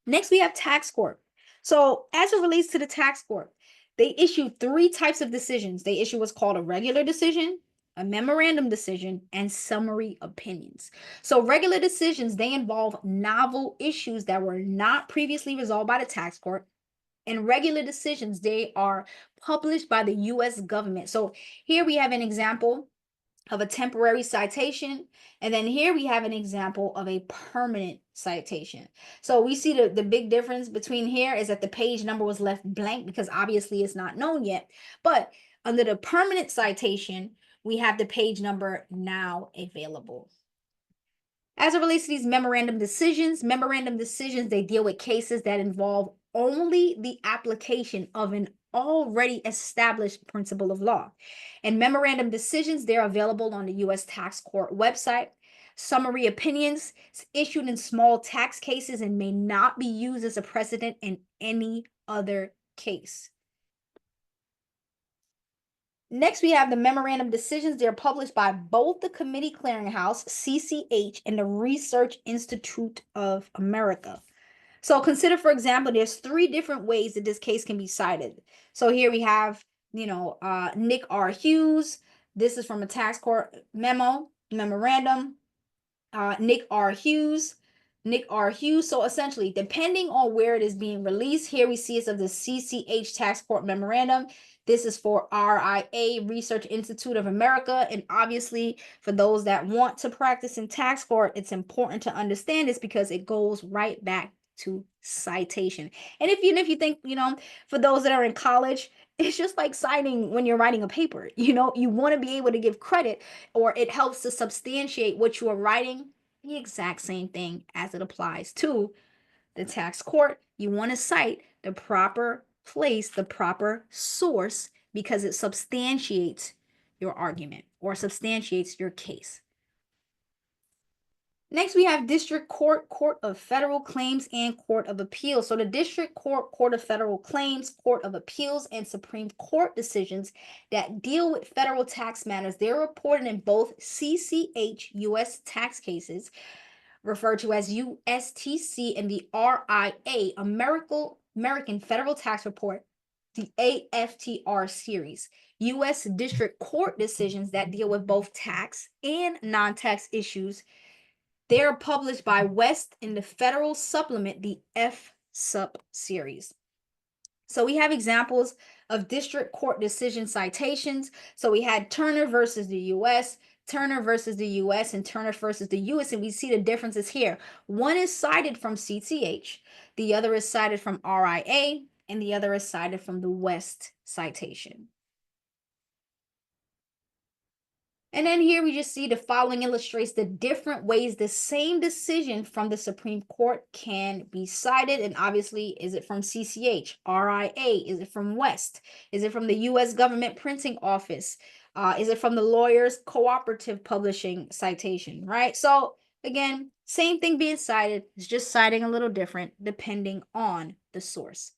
Next, we have tax court. So as it relates to the tax court, they issue 3 types of decisions. They issue what's called a regular decision, a memorandum decision, and summary opinions. So regular decisions, they involve novel issues that were not previously resolved by the tax court. And regular decisions, they are published by the U.S. government. So here we have an example of a temporary citation. And then here we have an example of a permanent citation. So we see the big difference between here is that the page number was left blank because obviously it's not known yet. But under the permanent citation, we have the page number now available. As it relates to these memorandum decisions, they deal with cases that involve only the application of an already established principle of law. And memorandum decisions, they're available on the U.S. Tax Court website. Summary opinions issued in small tax cases and may not be used as a precedent in any other case. Next, we have the memorandum decisions. They're published by both the Committee Clearinghouse, CCH, and the Research Institute of America. So consider, for example, there's 3 different ways that this case can be cited. So here we have, Nick R. Hughes. This is from a tax court memorandum. Nick R. Hughes. So essentially, depending on where it is being released, here we see it's of the CCH Tax Court Memorandum. This is for RIA, Research Institute of America. And obviously, for those that want to practice in tax court, it's important to understand this because it goes right back to citation. And if you think, for those that are in college, It's just like signing when you're writing a paper. You want to be able to give credit, or it helps to substantiate what you are writing. The exact same thing as it applies to the tax court. You want to cite the proper place, the proper source, because it substantiates your argument or substantiates your case. Next, we have district court, court of federal claims, and court of appeals. So the district court, court of federal claims, court of appeals, and Supreme Court decisions that deal with federal tax matters, they're reported in both CCH U.S. tax cases, referred to as USTC, and the RIA, American Federal Tax Report, the AFTR series. U.S. District Court decisions that deal with both tax and non-tax issues, they are published by West in the Federal Supplement, the FSUP series. So we have examples of district court decision citations. So we had Turner versus the U.S., Turner versus the U.S., and Turner versus the U.S., and we see the differences here. One is cited from CTH, the other is cited from RIA, and the other is cited from the West citation. And then here we just see the following illustrates the different ways the same decision from the Supreme Court can be cited. And obviously, is it from CCH, RIA? Is it from West? Is it from the U.S. Government Printing Office? Is it from the Lawyers Cooperative Publishing citation, right? So again, same thing being cited, it's just citing a little different depending on the source.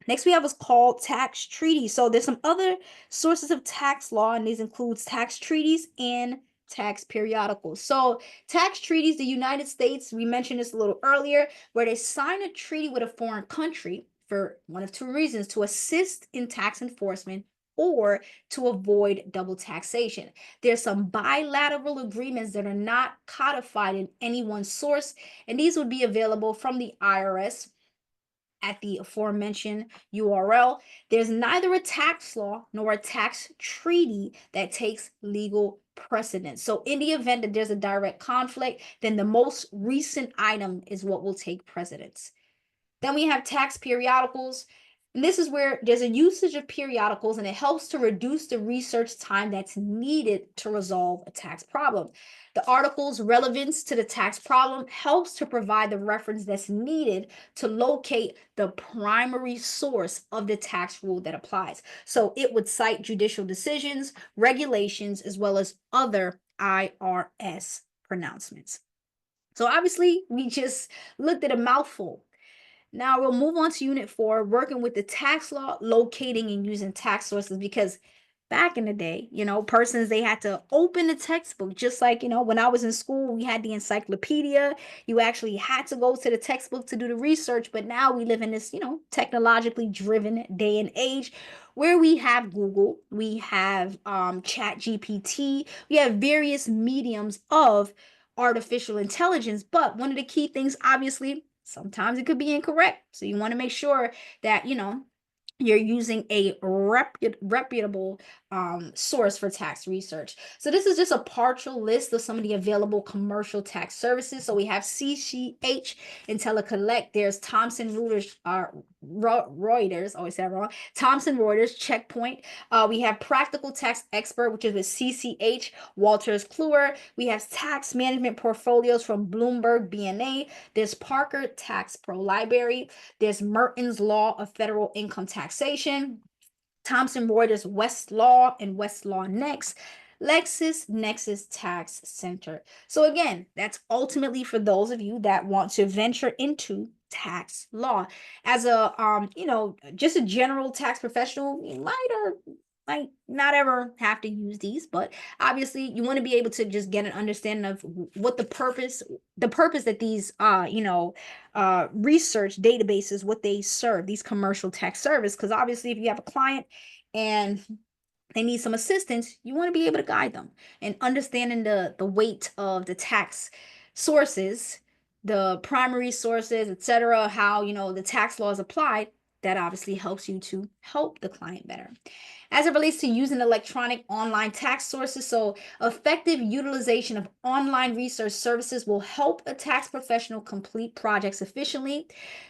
Next, we have what's called tax treaties. So there's some other sources of tax law, and these includes tax treaties and tax periodicals. So tax treaties, the United States, we mentioned this a little earlier, where they sign a treaty with a foreign country for one of two reasons: to assist in tax enforcement or to avoid double taxation. There's some bilateral agreements that are not codified in any one source, and these would be available from the IRS at the aforementioned URL. There's neither a tax law nor a tax treaty that takes legal precedence. So in the event that there's a direct conflict, then the most recent item is what will take precedence. Then we have tax periodicals. And this is where there's a usage of periodicals, and it helps to reduce the research time that's needed to resolve a tax problem. The article's relevance to the tax problem helps to provide the reference that's needed to locate the primary source of the tax rule that applies. So it would cite judicial decisions, regulations, as well as other IRS pronouncements. So obviously, we just looked at a mouthful. Now we'll move on to Unit 4, working with the tax law, locating and using tax sources, because back in the day, persons, they had to open the textbook, just like, when I was in school, we had the encyclopedia. You actually had to go to the textbook to do the research, but now we live in this, technologically driven day and age where we have Google, we have Chat GPT, we have various mediums of artificial intelligence. But one of the key things, obviously, sometimes it could be incorrect. So you want to make sure that, you're using a reputable source for tax research. So this is just a partial list of some of the available commercial tax services. So we have CCH, IntelliCollect. There's Thomson Reuters, Reuters. Always said wrong. Thomson Reuters, Checkpoint. We have Practical Tax Expert, which is with CCH, Walters Kluwer. We have Tax Management Portfolios from Bloomberg BNA. There's Parker Tax Pro Library. There's Merton's Law of Federal Income Taxation, Thomson Reuters Westlaw, and Westlaw Next, LexisNexis Tax Center. So again, that's ultimately for those of you that want to venture into tax law. As a just a general tax professional, you might not ever have to use these, but obviously you want to be able to just get an understanding of what the purpose that these research databases, what they serve, these commercial tax service. Because obviously if you have a client and they need some assistance, you want to be able to guide them, and understanding the weight of the tax sources, the primary sources, etc., how the tax law is applied. that obviously helps you to help the client better. As it relates to using electronic online tax sources, so effective utilization of online research services will help a tax professional complete projects efficiently.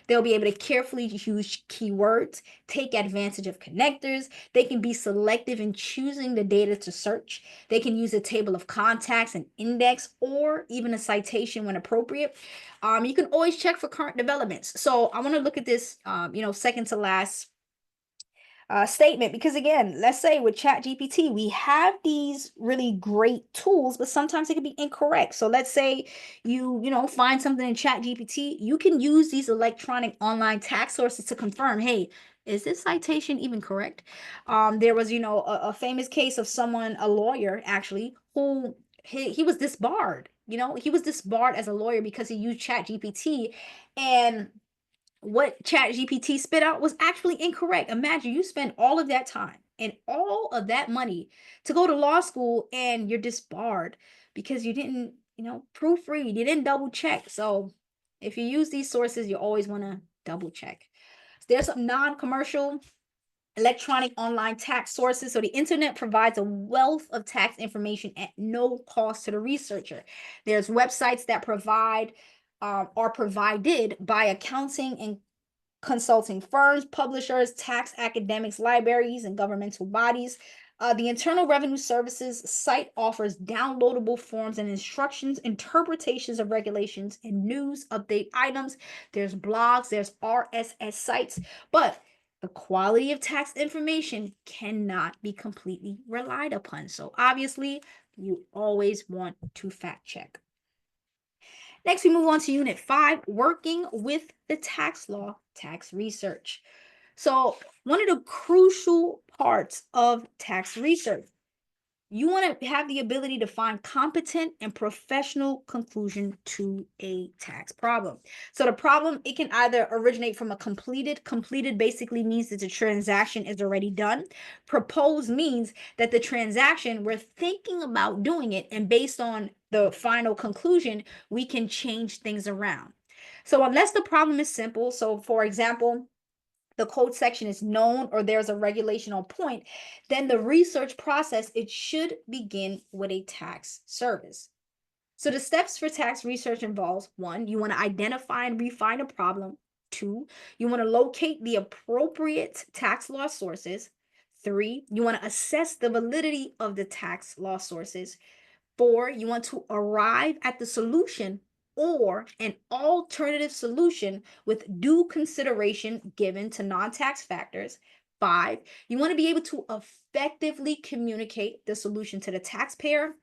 They'll be able to carefully use keywords, take advantage of connectors. They can be selective in choosing the data to search. They can use a table of contacts, an index, or even a citation when appropriate. You can always check for current developments. So I want to look at this, second to last statement, because again, let's say with chat gpt we have these really great tools, but sometimes it can be incorrect. So let's say you find something in chat gpt, you can use these electronic online tax sources to confirm, hey, is this citation even correct? There was a famous case of someone, a lawyer actually, who he was disbarred. He was disbarred as a lawyer because he used chat gpt, and what chat gpt spit out was actually incorrect. Imagine you spend all of that time and all of that money to go to law school, and you're disbarred because you didn't proofread, you didn't double check. So if you use these sources, you always want to double check. There's some non-commercial electronic online tax sources. So the internet provides a wealth of tax information at no cost to the researcher. There's websites that provide are provided by accounting and consulting firms, publishers, tax academics, libraries, and governmental bodies. The Internal Revenue Services site offers downloadable forms and instructions, interpretations of regulations, and news update items. There's blogs, there's RSS sites, but the quality of tax information cannot be completely relied upon. So obviously, you always want to fact check. Next, we move on to Unit 5, working with the tax law, tax research. So one of the crucial parts of tax research, you want to have the ability to find competent and professional conclusion to a tax problem. So the problem, it can either originate from a completed basically means that the transaction is already done. Proposed means that the transaction, we're thinking about doing it, and based on the final conclusion, we can change things around. So unless the problem is simple, so for example, the code section is known or there's a regulation on point, then the research process, it should begin with a tax service. So the steps for tax research involves: 1, you want to identify and refine a problem. 2, you want to locate the appropriate tax law sources. 3, you want to assess the validity of the tax law sources. 4, you want to arrive at the solution or an alternative solution with due consideration given to non-tax factors. 5, you want to be able to effectively communicate the solution to the taxpayer.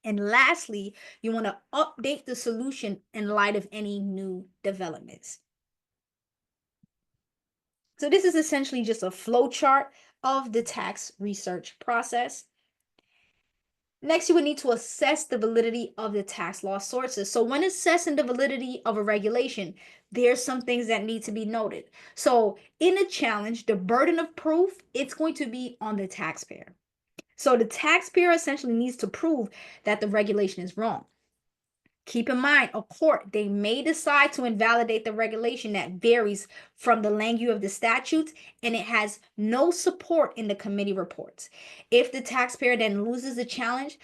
And lastly, you want to update the solution in light of any new developments. So this is essentially just a flow chart of the tax research process. Next, you would need to assess the validity of the tax law sources. So when assessing the validity of a regulation, there's some things that need to be noted. So in a challenge, the burden of proof, it's going to be on the taxpayer. So the taxpayer essentially needs to prove that the regulation is wrong. Keep in mind, a court, they may decide to invalidate the regulation that varies from the language of the statutes, and it has no support in the committee reports. If the taxpayer then loses the challenge,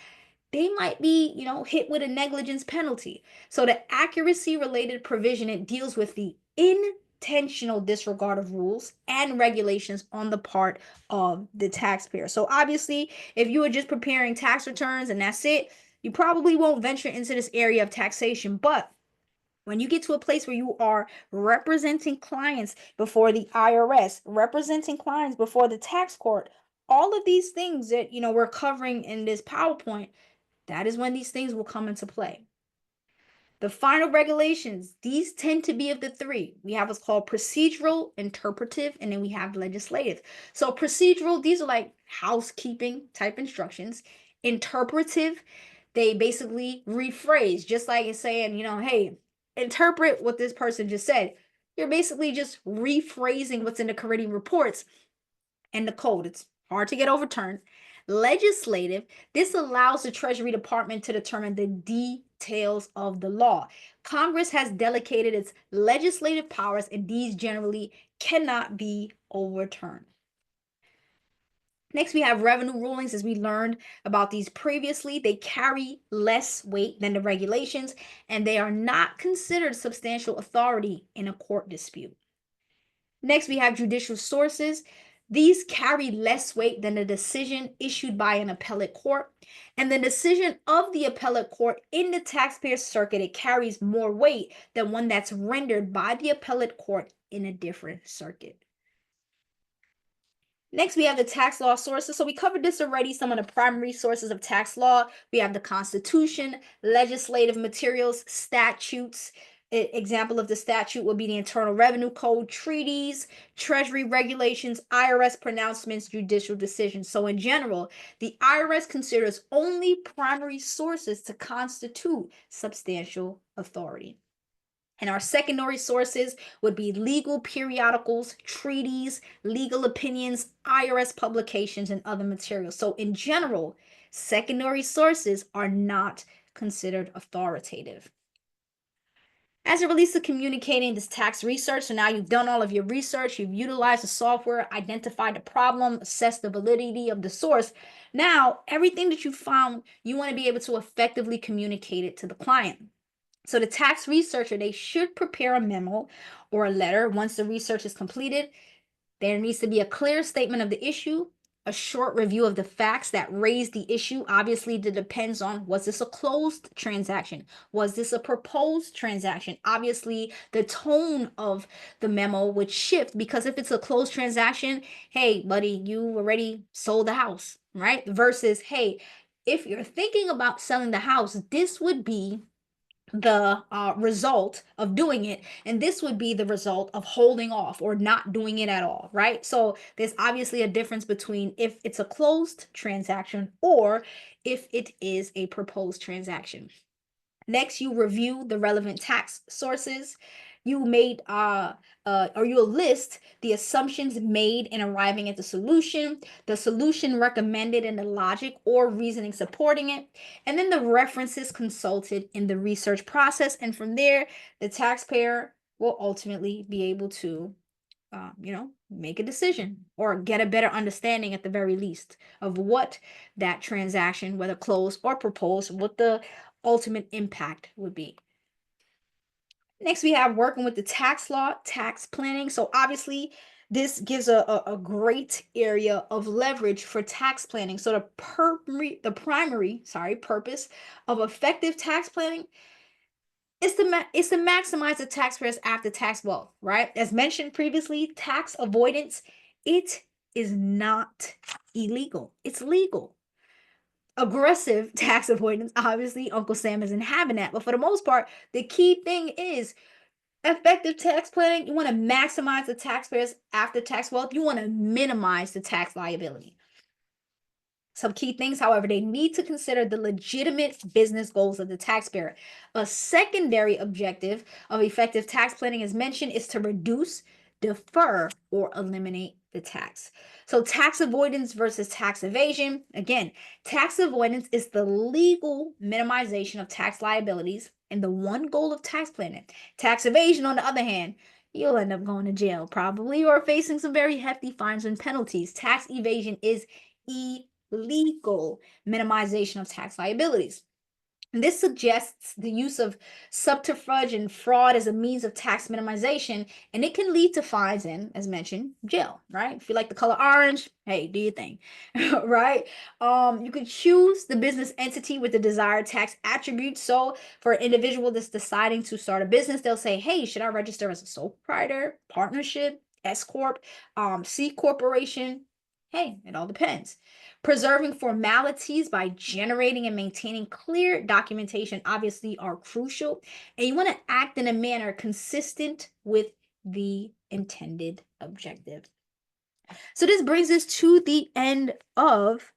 they might be, hit with a negligence penalty. So the accuracy related provision, it deals with the intentional disregard of rules and regulations on the part of the taxpayer. So obviously, if you are just preparing tax returns and that's it, you probably won't venture into this area of taxation. But when you get to a place where you are representing clients before the IRS, representing clients before the tax court, all of these things that we're covering in this PowerPoint, that is when these things will come into play. The final regulations, these tend to be of the three. We have what's called procedural, interpretive, and then we have legislative. So procedural, these are like housekeeping type instructions. Interpretive, they basically rephrase, just like it's saying, hey, interpret what this person just said. You're basically just rephrasing what's in the committee reports and the code. It's hard to get overturned. Legislative, this allows the Treasury Department to determine the details of the law. Congress has delegated its legislative powers, and these generally cannot be overturned. Next, we have revenue rulings. As we learned about these previously, they carry less weight than the regulations, and they are not considered substantial authority in a court dispute. Next, we have judicial sources. These carry less weight than a decision issued by an appellate court. And the decision of the appellate court in the taxpayer circuit, it carries more weight than one that's rendered by the appellate court in a different circuit. Next, we have the tax law sources. So we covered this already, some of the primary sources of tax law. We have the Constitution, legislative materials, statutes. Example of the statute would be the Internal Revenue Code, treaties, Treasury regulations, IRS pronouncements, judicial decisions. So in general, the IRS considers only primary sources to constitute substantial authority. And our secondary sources would be legal periodicals, treaties, legal opinions, IRS publications, and other materials. So in general, secondary sources are not considered authoritative. As it relates to communicating this tax research, so now you've done all of your research, you've utilized the software, identified the problem, assessed the validity of the source. Now, everything that you found, you want to be able to effectively communicate it to the client. So the tax researcher, they should prepare a memo or a letter once the research is completed. There needs to be a clear statement of the issue, a short review of the facts that raise the issue. Obviously, it depends on, was this a closed transaction? Was this a proposed transaction? Obviously, the tone of the memo would shift, because if it's a closed transaction, hey, buddy, you already sold the house, right? Versus, hey, if you're thinking about selling the house, this would be the result of doing it, and this would be the result of holding off or not doing it at all, right? So there's obviously a difference between if it's a closed transaction or if it is a proposed transaction. Next, you review the relevant tax sources. You made or you'll list the assumptions made in arriving at the solution recommended, and the logic or reasoning supporting it, and then the references consulted in the research process. And from there, the taxpayer will ultimately be able to make a decision or get a better understanding at the very least of what that transaction, whether closed or proposed, what the ultimate impact would be. Next, we have working with the tax law, tax planning. So obviously, this gives a great area of leverage for tax planning. So the primary purpose of effective tax planning is to maximize the taxpayer's after-tax wealth, right? As mentioned previously, tax avoidance, it is not illegal. It's legal. Aggressive tax avoidance, obviously, Uncle Sam isn't having that. But for the most part, the key thing is effective tax planning. You want to maximize the taxpayer's after-tax wealth. You want to minimize the tax liability. Some key things, however, they need to consider the legitimate business goals of the taxpayer. A secondary objective of effective tax planning, as mentioned, is to reduce, defer, or eliminate the tax. So tax avoidance versus tax evasion. Again, tax avoidance is the legal minimization of tax liabilities and the one goal of tax planning. Tax evasion, on the other hand, you'll end up going to jail probably, or facing some very hefty fines and penalties. Tax evasion is illegal minimization of tax liabilities. And this suggests the use of subterfuge and fraud as a means of tax minimization, and it can lead to fines and, as mentioned, jail, right? If you like the color orange, hey, do your thing, right? You could choose the business entity with the desired tax attributes. So for an individual that's deciding to start a business, they'll say, hey, should I register as a sole proprietor, partnership, S Corp, C Corporation? Hey, it all depends. Preserving formalities by generating and maintaining clear documentation obviously are crucial, and you want to act in a manner consistent with the intended objective. So this brings us to the end of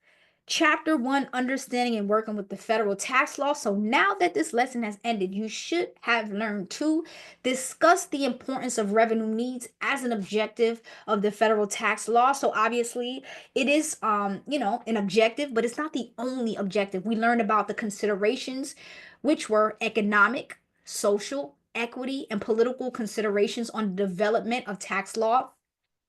Chapter 1, understanding and working with the federal tax law. So now that this lesson has ended, you should have learned to discuss the importance of revenue needs as an objective of the federal tax law. So obviously it is an objective, but it's not the only objective. We learned about the considerations, which were economic, social, equity, and political considerations on the development of tax law.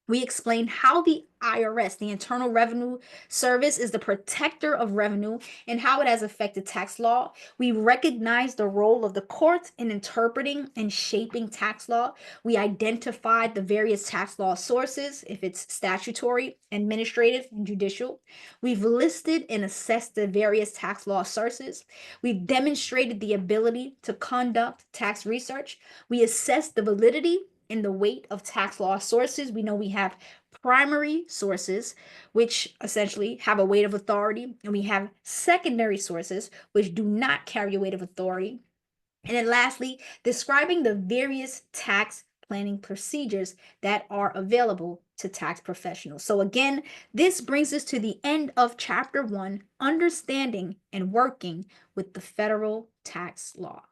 We explained how the IRS, the Internal Revenue Service, is the protector of revenue and how it has affected tax law. We recognized the role of the courts in interpreting and shaping tax law. We identified the various tax law sources, if it's statutory, administrative, and judicial. We've listed and assessed the various tax law sources. We've demonstrated the ability to conduct tax research. We assessed the validity in the weight of tax law sources. We know we have primary sources, which essentially have a weight of authority, and we have secondary sources, which do not carry a weight of authority. And then lastly, describing the various tax planning procedures that are available to tax professionals. So again, this brings us to the end of chapter 1, understanding and working with the federal tax law.